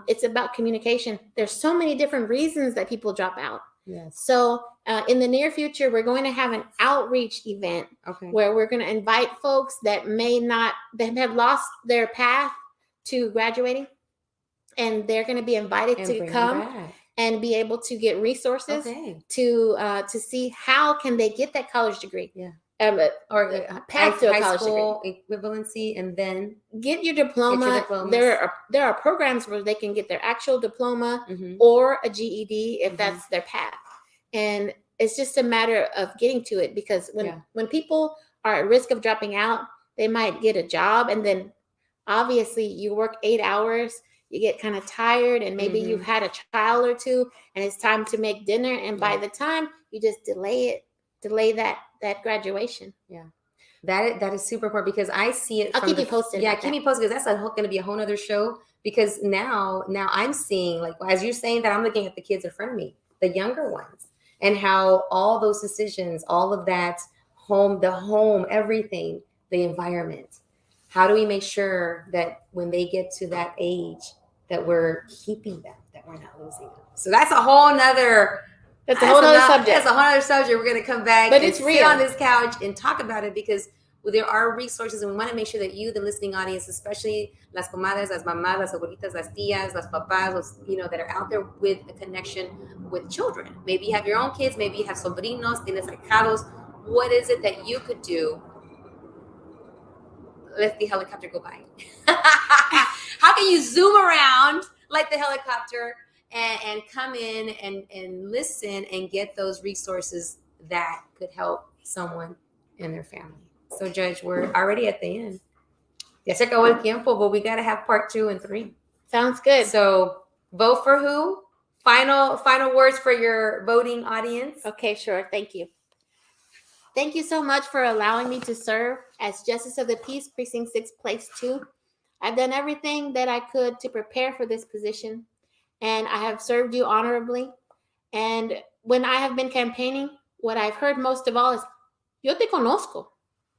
It's about communication. There's so many different reasons that people drop out.
Yes.
So in the near future, we're going to have an outreach event where we're going to invite folks that have lost their path to graduating, and they're going to be invited to come and be able to get resources to see how can they get that college degree.
Or
path to a
high
college
school equivalency, and then
get your diploma. There are programs where they can get their actual diploma or a GED if that's their path. And it's just a matter of getting to it, because when people are at risk of dropping out, they might get a job, and then obviously you work 8 hours, you get kind of tired, and maybe you've had a child or two, and it's time to make dinner, and by the time you just delay that graduation.
That is super important, because I see it.
I'll keep you posted.
Yeah, keep me posted, because that's going to be a whole nother show. Because now I'm seeing, like, as you're saying that, I'm looking at the kids in front of me, the younger ones, and how all those decisions, all of that, the home, everything, the environment. How do we make sure that when they get to that age that we're keeping them, that we're not losing them? So that's a whole nother.
That's a whole other subject.
That's a whole other subject. We're going to come back,
but it's real,
sit on this couch and talk about it, because there are resources, and we want to make sure that you, the listening audience, especially las comadres, las mamás, las abuelitas, las tías, las papás, that are out there with a connection with children. Maybe you have your own kids. Maybe you have sobrinos, tienes ahijados. What is it that you could do? Let the helicopter go by. How can you zoom around like the helicopter and come in and listen and get those resources that could help someone and their family? So, Judge, we're already at the end. Ya se acabó el tiempo, but we got to have part 2 and 3.
Sounds good.
So, vote for who? Final words for your voting audience.
Okay, sure. Thank you. Thank you so much for allowing me to serve as Justice of the Peace, Precinct 6, Place 2. I've done everything that I could to prepare for this position, and I have served you honorably. And when I have been campaigning, what I've heard most of all is, yo te conozco.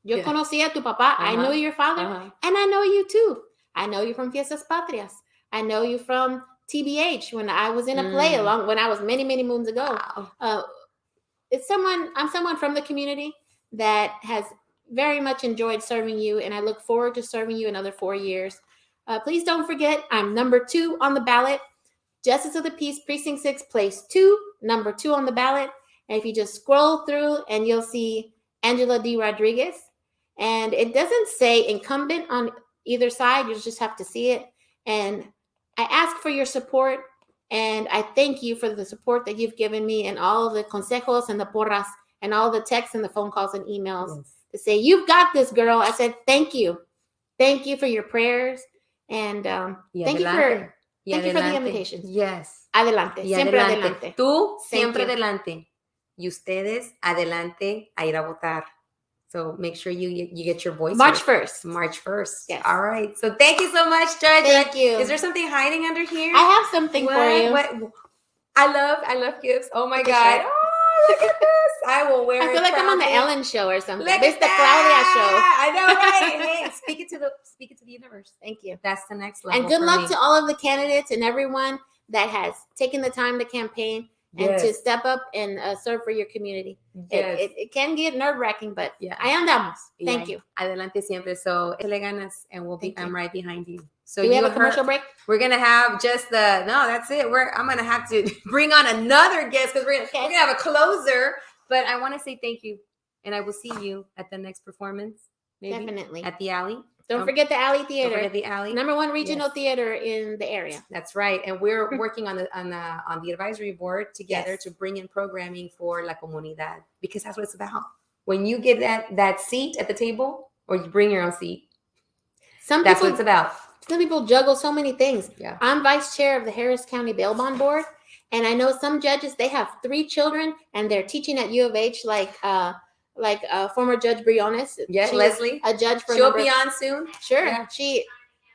Yo conocí a tu papá. I know your father, and I know you too. I know you from Fiestas Patrias. I know you from TBH when I was in a play when I was many, many moons ago. Wow. I'm someone from the community that has very much enjoyed serving you, and I look forward to serving you another 4 years. Please don't forget, I'm number 2 on the ballot. Justice of the Peace, Precinct 6, Place 2, number 2 on the ballot. And if you just scroll through, and you'll see Angela D. Rodriguez, and it doesn't say incumbent on either side. You just have to see it. And I ask for your support, and I thank you for the support that you've given me, and all of the consejos and the porras and all the texts and the phone calls and emails to say, you've got this, girl. I said, thank you. Thank you for your prayers. And thank you for the invitation.
Yes.
Adelante. Siempre adelante.
Tú siempre adelante. Y ustedes adelante a ir a votar. So make sure you get your voice.
March 1st.
March 1st.
Yes.
All right. So thank you so much, Judge.
Thank you.
Is there something hiding under here?
I have something for you.
What? I love gifts. Oh my God. Oh, look at this. I will wear it.
I feel like
proudly.
I'm on the Ellen show or something.
Look
This is
at
the
that.
Claudia show.
I know, right? Hey, speak it to the universe.
Thank you.
That's the next level.
And good luck to all of the candidates and everyone that has taken the time to campaign and to step up and serve for your community. Yes. It can get nerve-wracking, but ahí andamos. Thank you.
Adelante siempre. So, le ganas, and I'm right behind you. So
do we have a commercial break?
We're gonna have just that's it. I'm gonna have to bring on another guest, because we're gonna have a closer. But I want to say thank you, and I will see you at the next performance. Maybe
definitely
at the alley.
Don't forget the Alley
Don't
Theater.
forget the Alley.
#1 regional
Yes.
theater in the area.
That's right. And we're working on the advisory board together
Yes.
to bring in programming for La Comunidad, because that's what it's about. When you get that seat at the table, or you bring your own seat, that's what it's about.
Some people juggle so many things.
Yeah.
I'm vice chair of the Harris County Bail Bond Board, and I know some judges, they have 3 children and they're teaching at U of H, like former Judge Briones.
Yeah,
She
Leslie.
was a judge for
She'll be on soon.
Sure.
Yeah.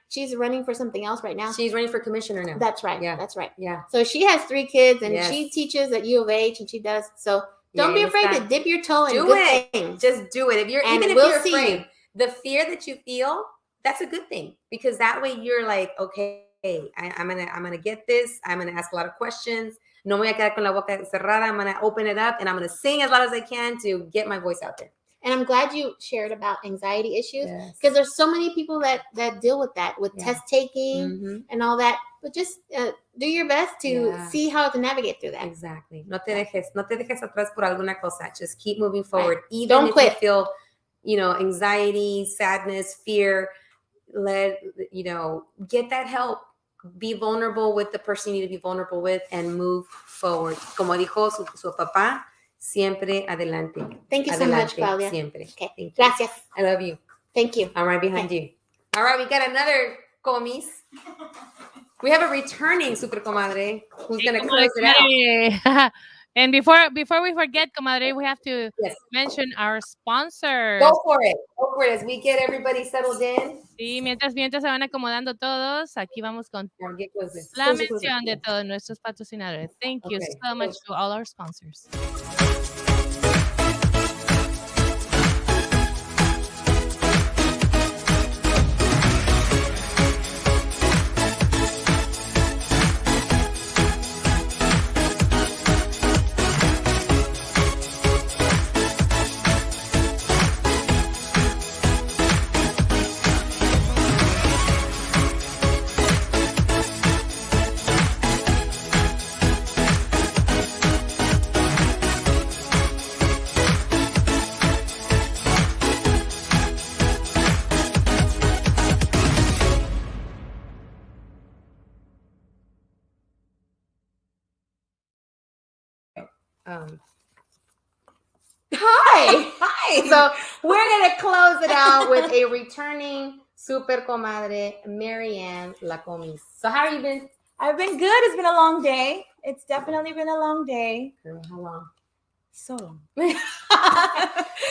She's running for something else right now.
She's running for commissioner now.
That's right.
Yeah.
That's right.
Yeah.
So she has 3 kids, and
Yes.
she teaches at U of H, and she does. So don't
Yeah,
be
it's
afraid to
that-
dip your toe in
Do
good
it.
things.
Just do it.
And
Even if
we'll
you're
see
afraid,
you.
the fear that you feel, that's a good thing, because that way you're like, okay, I'm gonna get this. I'm gonna ask a lot of questions. No me voy a quedar con la boca cerrada. I'm gonna open it up and I'm gonna sing as loud as I can to get my voice out there.
And I'm glad you shared about anxiety issues,
Yes.
because there's so many people that deal with that, with
Yeah.
test taking
Mhm.
and all that. But just do your best to
Yeah.
see how to navigate through that.
Exactly. No te dejes atrás por alguna cosa. Just keep moving forward. Even
Don't
if
quit.
you feel, anxiety, sadness, fear, get that help. Be vulnerable with the person you need to be vulnerable with and move forward. Como dijo su papá, siempre adelante.
Thank you so
Adelante,
much, Claudia.
Siempre.
Okay.
Thank you.
Gracias.
I love you.
Thank you.
I'm right behind you. All right, we got another comis. We have a returning super comadre who's going to close it out.
And before we forget, comadre, we have to
Yes.
mention our sponsors.
Go for it. Go for it. As we get everybody settled in.
Sí, mientras se van acomodando todos, aquí vamos con
Now get closer.
la
Closer, closer.
mención de todos nuestros patrocinadores. Thank you
Okay,
so much
close.
to all our sponsors.
Hi. Hi. So we're going to close it out with a returning super comadre, Marianne Lacomis. So how have you been?
I've been good. It's been a long day. It's definitely been a long day.
Girl, how long?
So long.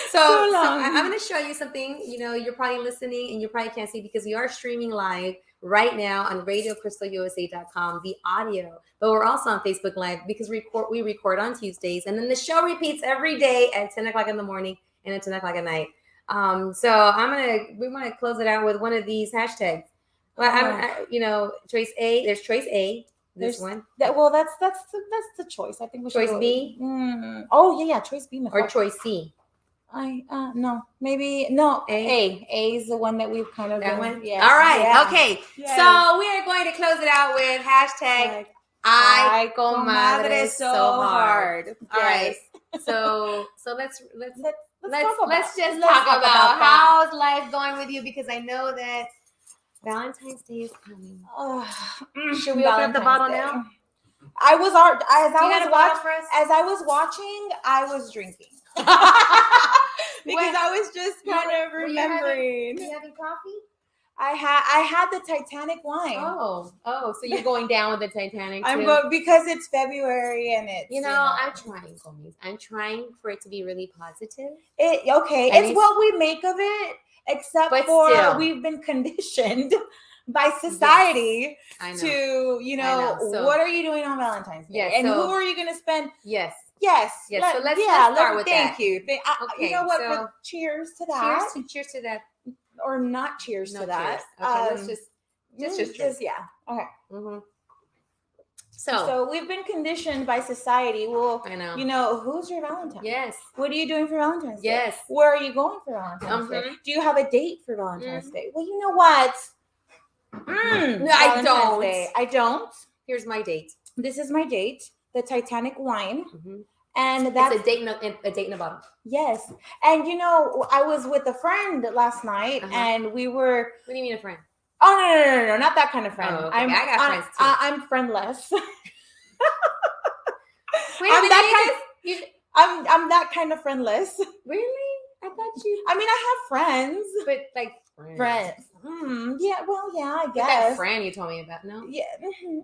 So
long.
I'm going to show you something. You're probably listening and you probably can't see because we are streaming live right now on radiocrystalusa.com, the audio, but we're also on Facebook Live because we record on Tuesdays, and then the show repeats every day at 10 o'clock in the morning and at 10 o'clock at night. So we want to close it out with one of these hashtags. Well, choice A. There's choice A. This one.
That's the choice. I think we should
Choice B?
Oh yeah, choice B.
Or choice C.
No, maybe no.
A.
A is the one that we've kind of
That
been,
one?
Yeah.
All right.
Yeah.
Okay.
Yes.
So we are going to close it out with hashtag I comadre so hard. All right. So let's just talk about how's life going with you, because I know that Valentine's Day is coming. Should we open up the bottle now?
I was as
You got a bottle for us?
as I was watching, I was drinking. Because I was just kind of remembering.
Are you having coffee?
I had the Titanic wine.
Oh, so you're going down with the Titanic too?
Because it's February and it's
I'm trying, Comis. I'm trying for it to be really positive.
It's what we make of it, except
But
for
still.
we've been conditioned by society
I know.
to
So-
what are you doing on Valentine's Day,
Yeah,
and
so-
who are you going to spend?
Yes.
Yes.
So let's start with
thank
that.
you.
Okay,
You know what?
so-
Cheers to that,
Cheers to that.
or not cheers
No
to that.
cheers. Okay, let's just cheers.
yeah. Okay.
Mm-hmm.
So we've been conditioned by society. Well,
I know.
who's your Valentine?
Yes.
What are you doing for Valentine's Day?
Yes.
Where are you going for Valentine's Day?
Mhm.
Do you have a date for Valentine's Day? Well, you know what?
No, I
Valentine's
don't.
Day. I don't.
Here's my date.
This is my date, the Titanic wine.
Mhm.
And that's
It's a date in a bottle.
yes. And you know, I was with a friend last night, and we were.
What do you mean a friend?
Oh no, not that kind of friend.
Oh, okay. I got friends too.
I'm friendless.
Wait
I'm
a
that
minute.
I'm that kind of friendless.
Really? I thought you.
I mean, I have friends.
But like
Friends. Yeah. Well, yeah. I
But
guess.
that friend you told me about, no?
Yeah.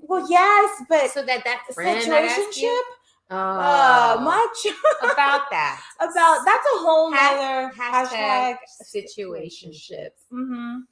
Well, yes, but
So that friend that asked
situationship.
you?
Much
About that.
about that's a whole nother
Hashtag
situationships.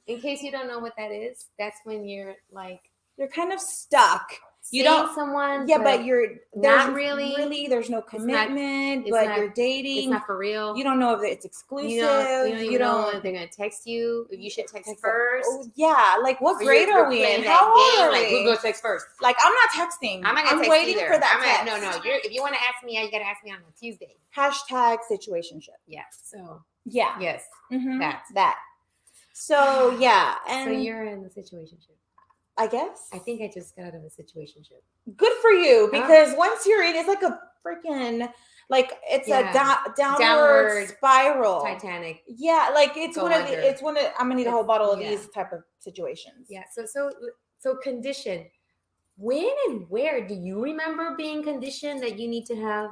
In case you don't know what that is, that's when you're like
You're kind of stuck. You
seeing
don't
someone,
Yeah, but you're
not really.
There's no commitment,
it's
but
not-
you're dating.
It's not for real.
You don't know if it's exclusive.
You don't even know if they're gonna text you. If you should text first.
Oh, yeah, like what
Or
grade
you're
are we
playing
in?
that
How old
game,
are
like,
we?
who's gonna text first?
Like I'm not texting.
I'm not gonna
I'm
text
waiting
either.
for that text.
No. If you want to ask me, you gotta ask me on a Tuesday.
Hashtag situationship.
Yeah. So
Yeah.
yes,
That. So yeah, and
so you're in the situationship.
I guess.
I think I just got out of a situationship.
Good for you, because once you're in, it's like a freaking it's a downward spiral.
Titanic.
Yeah, like it's
Go
one of
under.
I'm gonna need a whole bottle of
Yeah.
these type of situations.
Yeah. So condition. When and where do you remember being conditioned that you need to have?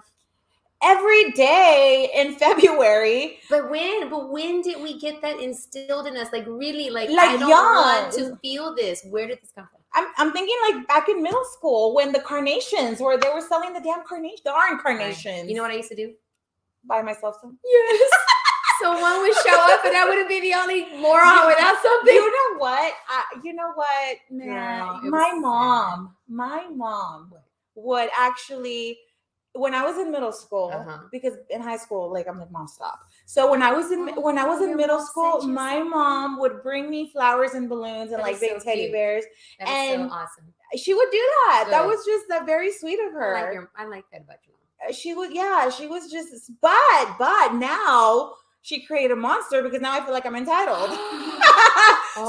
Every day in February.
But when did we get that instilled in us? Like really, like
Like
I don't
young.
want to feel this. Where did this come from?
I'm thinking like back in middle school when the carnations, where they were selling the damn carnation, the orange carnations.
You know what I used to do?
Buy myself some.
Yes. Someone would show up and I would be the only moron without something.
You know what? Man?
Girl, it
my
was
mom would actually, when I was in middle school, because in high school, like I'm like, Mom, stop. So when I was in middle school, my mom would bring me flowers and balloons and
That
like
is
big
so
teddy
cute.
bears.
That is
And
so awesome.
She would do that. That
Good.
was just that very sweet of her.
I like that about your mom.
She was just, but now she created a monster because now I feel like I'm entitled. So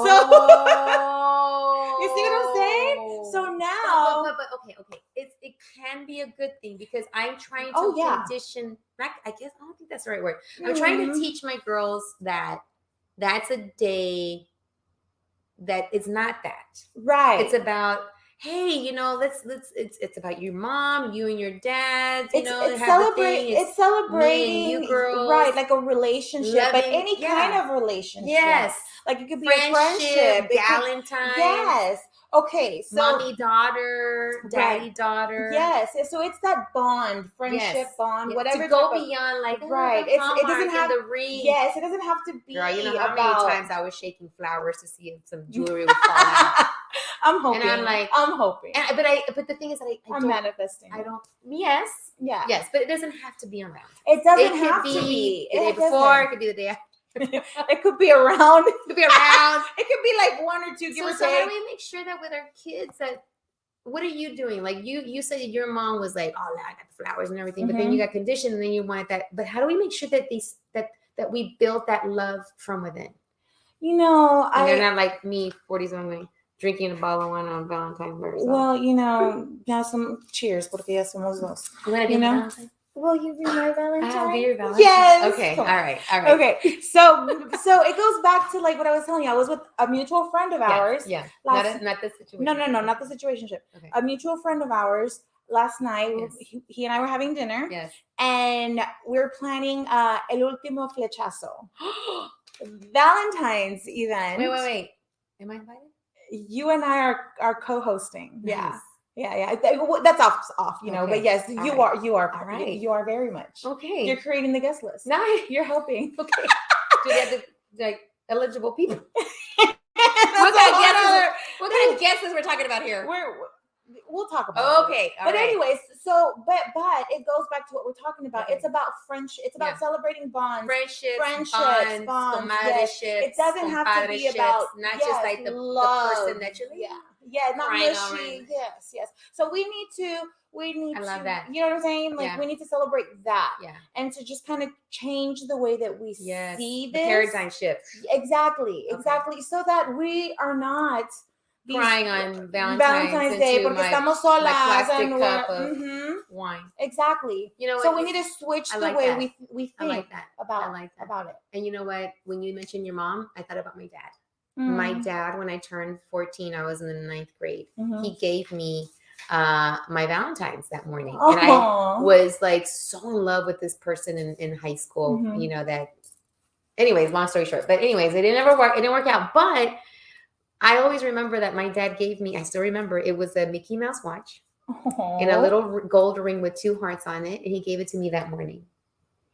you see what I'm saying? So now,
but okay. It can be a good thing because I'm trying to
Oh, yeah.
condition. I guess I don't think that's the right word. I'm trying to teach my girls that that's a day that it's not that.
right?
It's about, hey, it's about your mom, you and your dad.
It's
have the
celebrating.
thing.
It's celebrating,
you girls,
right? Like a relationship, but
loving-
any kind of relationship.
Yes,
like it could be a friendship, it could-
Valentine's.
yes. Okay, so
Mommy, daughter, daddy, daughter.
yes, so it's that bond, friendship
Yes.
bond,
Yeah,
whatever.
to go
type of-
beyond like
Right.
the
It doesn't
Hallmark
have-
and the ring.
Yes, it doesn't have to be.
Girl, you know how
about,
many times I was shaking flowers to see if some jewelry would fall out.
I'm hoping.
And I'm like-
I'm hoping.
But the thing is that I
I'm
don't.
manifesting.
I don't. Yes,
Yeah.
yes, but it doesn't have to be around.
It doesn't
It could
have
be
to be.
the day
It
before.
doesn't.
It could be the day after.
It could be around.
It could be around.
It could be like one or two. Give or
So how
take.
do we make sure that with our kids that what are you doing? Like you said your mom was like, oh, I got the flowers and everything, but then you got conditioned and then you wanted that. But how do we make sure that that we built that love from within?
You know,
And they're not like me, 40-something, drinking a bottle of wine on Valentine's Day.
Well, you know, now some cheers, porque ya somos dos.
I'm gonna be
you know?
Valentine.
Will you be my Valentine?
I'll be your Valentine.
Yes.
Okay.
Come
All
on.
right.
Okay. So it goes back to like what I was telling you. I was with a mutual friend of ours.
Yeah.
Last,
Not the situation.
no, not the situationship.
Okay.
A mutual friend of ours last night.
Yes.
He and I were having dinner.
Yes.
And we were planning El Último Flechazo. Valentine's event.
Wait. Am I invited?
You and I are co-hosting.
Nice.
Yeah. That's off, you know.
Okay.
But yes,
All
you
right.
are. You are.
All right.
You are very much.
Okay.
You're creating the guest list.
Nice.
You're helping.
Okay. Do they have the like eligible people?
What
What kind of guesses we're talking about here?
We'll talk about it.
Okay. All
But
right.
anyways, but it goes back to what we're talking about.
Okay.
It's about friendship. It's about celebrating bonds.
Friendships,
bonds,
comadreships,
yes. It doesn't have to be
compadreships,
about
not
yes,
just like the person that you're like,
Yeah, not
crying
mushy.
already.
Yes. So we need to.
I love that.
You know what I'm saying? Like
Yeah.
we need to celebrate that.
Yeah.
And to just kind of change the way that we
Yes.
see
The
this.
paradigm shift.
Exactly.
Okay.
So that we are not
Crying on Valentine's
Day
into
porque
my
estamos solas
plastic
and
cup
we're,
of wine.
Exactly.
You know
so
what?
we need to switch
I
the
like
way
that.
we
I
think
like that.
about
I like that.
about it.
And you know what? When you mentioned your mom, I thought about my dad. My dad, when I turned 14, I was in the 9th grade. He gave me my Valentine's that morning. And I was like so in love with this person in high school, you know, that anyways, long story short. But anyways, it didn't work out. But I always remember that my dad gave me, I still remember, it was a Mickey Mouse watch and a little gold ring with 2 hearts on it. And he gave it to me that morning.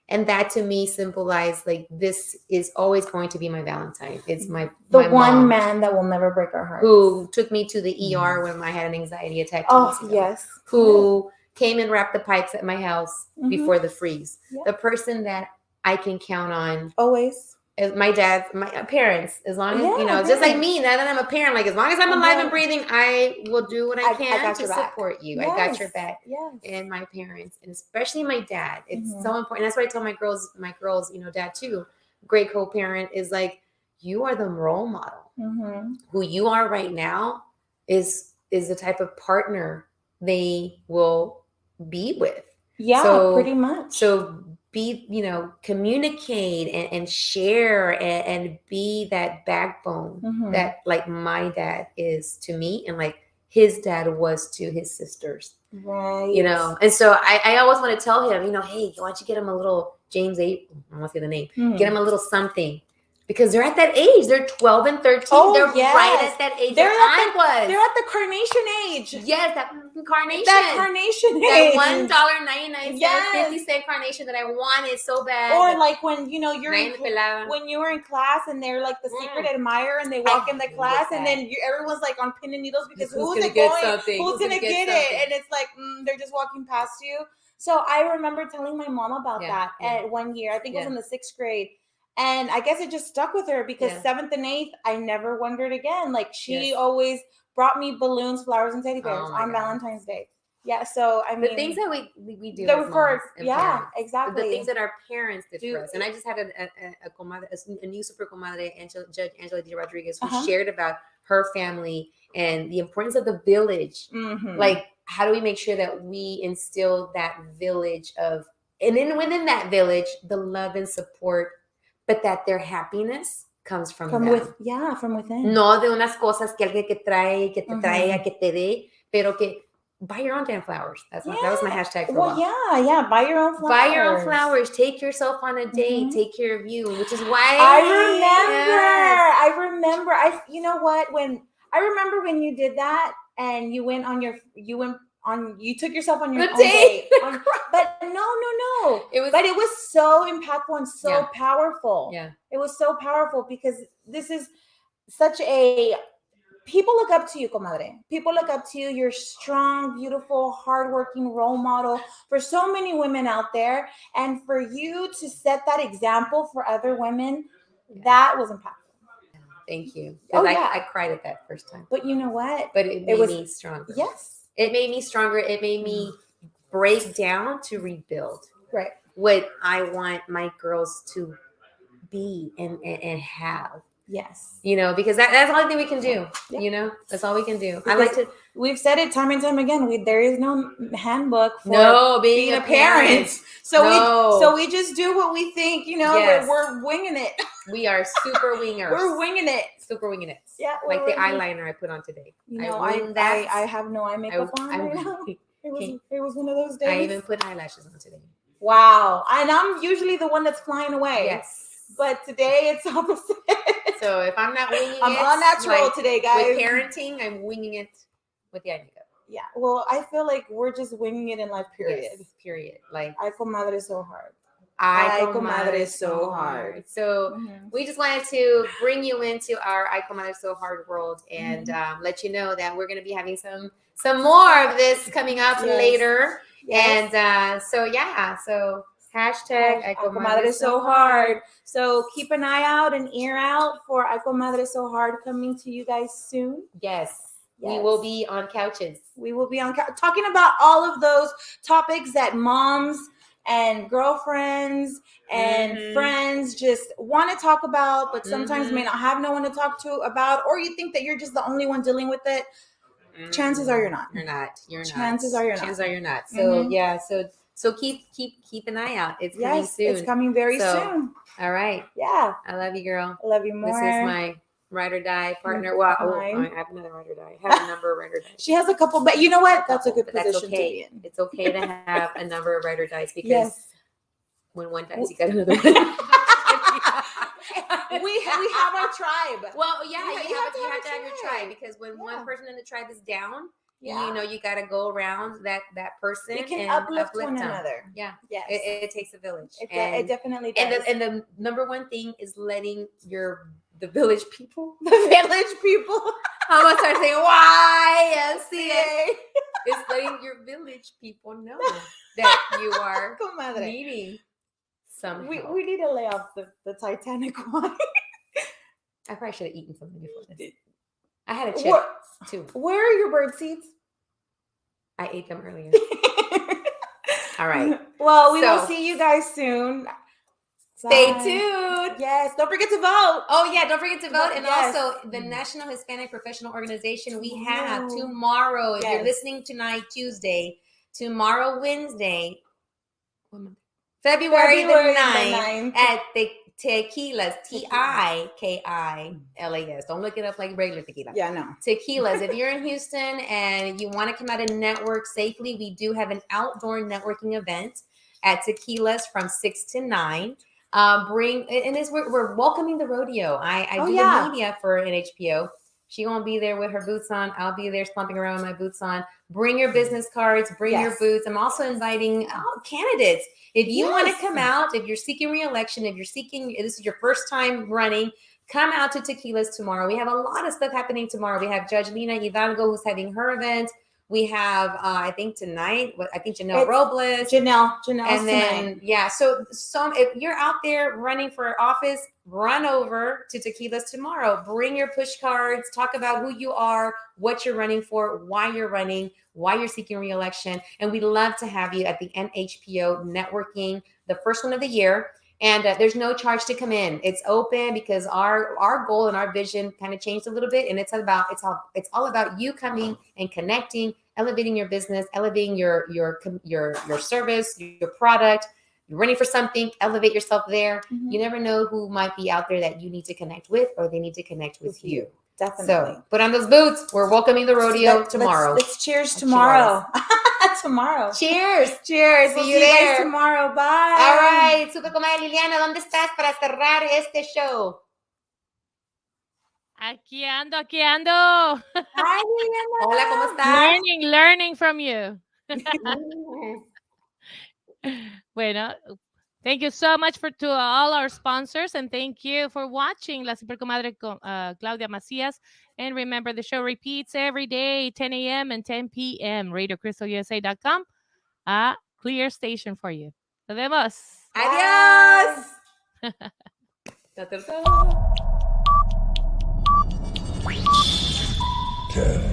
And that to me symbolized like this is always going to be my Valentine. It's my
one
mom,
man that will never break our hearts.
who took me to the ER when I had an anxiety attack.
Yes.
Who came and wrapped the pipes at my house before the freeze. Yep. The person that I can count on
always.
My dad, my parents, as long as, you know, just like me, now that I'm a parent, like as long as I'm alive and breathing, I will do what I can to support you. Yes. I got your back. Yes. And my parents, and especially my dad, it's so important. That's what I tell my girls, you know, dad too, great co-parent is like, you are the role model. Who you are right now is the type of partner they will be with. Yeah, so, pretty much. So be, you know, communicate and share and be that backbone that like my dad is to me and like his dad was to his sisters. Right. You know, and so I always want to tell him, you know, hey, why don't you get him a little James 8, I won't say the name, get him a little something. Because they're at that age. They're 12 and 13. Oh, they're right at that age. They're at the carnation age. Yes, that carnation. That carnation age. That $1.99, 50-cent carnation that I wanted so bad. Or like when, you know, when you were in class and they're like the secret admirer and they walk in the class and then everyone's like on pin and needles because who's it going? Who's going to get it? And it's like, they're just walking past you. So I remember telling my mom about that at 1 year. I think it was in the 6th grade. And I guess it just stuck with her because 7th and 8th, I never wondered again. Like she always brought me balloons, flowers, and teddy bears on Valentine's Day. Yeah, so I mean, the things that we do, they were for exactly the things that our parents did for us. And I just had a comadre, a new super comadre, Judge Angela D. Rodriguez, who shared about her family and the importance of the village. Like, how do we make sure that we instill that village of, and then within that village, the love and support. But that their happiness comes from them. From within. No de unas cosas que alguien que trae, que te traiga, que te dé, pero que buy your own damn flowers. That was my hashtag for a while. Buy your own flowers. Buy your own flowers. Take yourself on a date. Take care of you, which is why I remember. You know what? I remember when you did that and you took yourself on your own date. But no. It was so impactful and so powerful. Yeah. It was so powerful because this is such a, people look up to you, comadre. People look up to you. You're strong, beautiful, hardworking role model for so many women out there. And for you to set that example for other women, that was impactful. Thank you. I cried at that first time. But you know what? But it made me stronger. Yes. It made me stronger. It made me break down to rebuild. Right. What I want my girls to be and have. Yes. You know, because that's the only thing we can do. Yep. You know, that's all we can do. We've said it time and time again. There is no handbook for being a parent. So we just do what we think, you know, we're winging it. We are super wingers. We're winging it. Super winging it. Yeah. Like the eyeliner I put on today. You know, I have no eye makeup on right now. It was one of those days. I even put eyelashes on today. Wow. And I'm usually the one that's flying away. Yes. But today it's opposite. So if I'm not winging I'm all natural today, guys. With parenting, I'm winging it with the eye makeup. Yeah. Well, I feel like we're just winging it in life, period. Yes, period. Like, ay, comadre, is so hard. Ay, comadre, is so hard. So we just wanted to bring you into our Ay, comadre, is so hard world and let you know that we're going to be having some more of this coming up later. Yes. And so hashtag Ay, comadre, is so hard. So keep an eye out and ear out for Ay, comadre, is so hard coming to you guys soon. Yes. We will be on couches. We will be on talking about all of those topics that moms and girlfriends and friends just want to talk about, but sometimes may not have no one to talk to about, or you think that you're just the only one dealing with it.
Chances are you're not.
You're not. You're not.
Chances are you're not.
Chances are you're not. So
Mhm.
yeah. So keep an eye out. It's coming
Yes,
soon.
it's coming very
So,
soon.
All right.
Yeah,
I love you, girl.
I love you more.
This is my ride or die partner. Wow. Oh, I
Mine.
have another ride or die. I have a number of ride or dies.
She has a couple, but you know what? That's a good
But that's
position to be
okay.
in.
It's okay to have a number of ride or dies because
Yes.
when one dies, you got another one.
we have our tribe.
Well, yeah,
You
you
have
have
to
to
have
have
a
your
tribe.
tribe because when
Yeah.
one person in the tribe is down,
Yeah.
you know, you got to go around that person.
We can
and
uplift one
them.
another.
Yeah.
Yes.
It takes a village.
It definitely does.
And the number one thing is letting the village people,
the village people.
I'm gonna start saying YMCA. It's letting your village people know that you are
Comadre.
needing some help.
We need to lay off the Titanic wine.
I probably should have eaten something before this. I had a chip
Where,
too.
where are your bird seeds?
I ate them earlier. All right.
Well, we will
So-
see you guys soon.
Stay
Bye.
tuned.
Yes, don't forget to vote.
Oh yeah, don't forget to vote. And
Yes.
also the National Hispanic Professional Organization, we have
Ooh.
tomorrow, if you're
Yes.
listening tonight, Tuesday, tomorrow, Wednesday, February the 9th at the Tequilas, Tikillas. Don't look it up like regular tequila.
Yeah, no.
Tequilas. If you're in Houston and you want to come out and network safely, we do have an outdoor networking event at Tequilas from 6 to 9. We're welcoming the rodeo. I
Oh,
do
yeah.
the media for NHPO. She gonna be there with her boots on. I'll be there stomping around with my boots on. Bring your business cards. Bring your
Yes.
boots. I'm also inviting candidates. If you want to
Yes.
come out, if you're seeking re-election, if this is your first time running, come out to Tequilas tomorrow. We have a lot of stuff happening tomorrow. We have Judge Lina Hidalgo who's having her event. We have, I think tonight, Janelle
It's
Robles.
Janelle
And then, so if you're out there running for office, run over to Tequilas tomorrow. Bring your push cards, talk about who you are, what you're running for, why you're running, why you're seeking re-election. And we'd love to have you at the NHPO networking, the first one of the year. And there's no charge to come in. It's open because our goal and our vision kind of changed a little bit. And it's all about you coming and connecting, elevating your business, elevating your service, your product. You're running for something, elevate yourself there.
Mhm.
You never know who might be out there that you need to connect with or they need to connect with you.
Definitely.
So put on those boots. We're welcoming the rodeo tomorrow.
Let's cheers tomorrow. tomorrow.
Cheers.
Cheers.
See
We'll
you
see you
there.
guys tomorrow. Bye.
All right. Super comadre Liliana, ¿dónde estás para cerrar este show?
Aquí ando.
Hi, Liliana.
Hola, ¿cómo estás?
Learning from you. Bueno, thank you so much to all our sponsors, and thank you for watching La Super Comadre Claudia Macias. And remember, the show repeats every day, 10 a.m. and 10 p.m. RadioCrystalUSA.com, a clear station for you. Nos vemos.
Adiós. Ta, ta, ta.
10,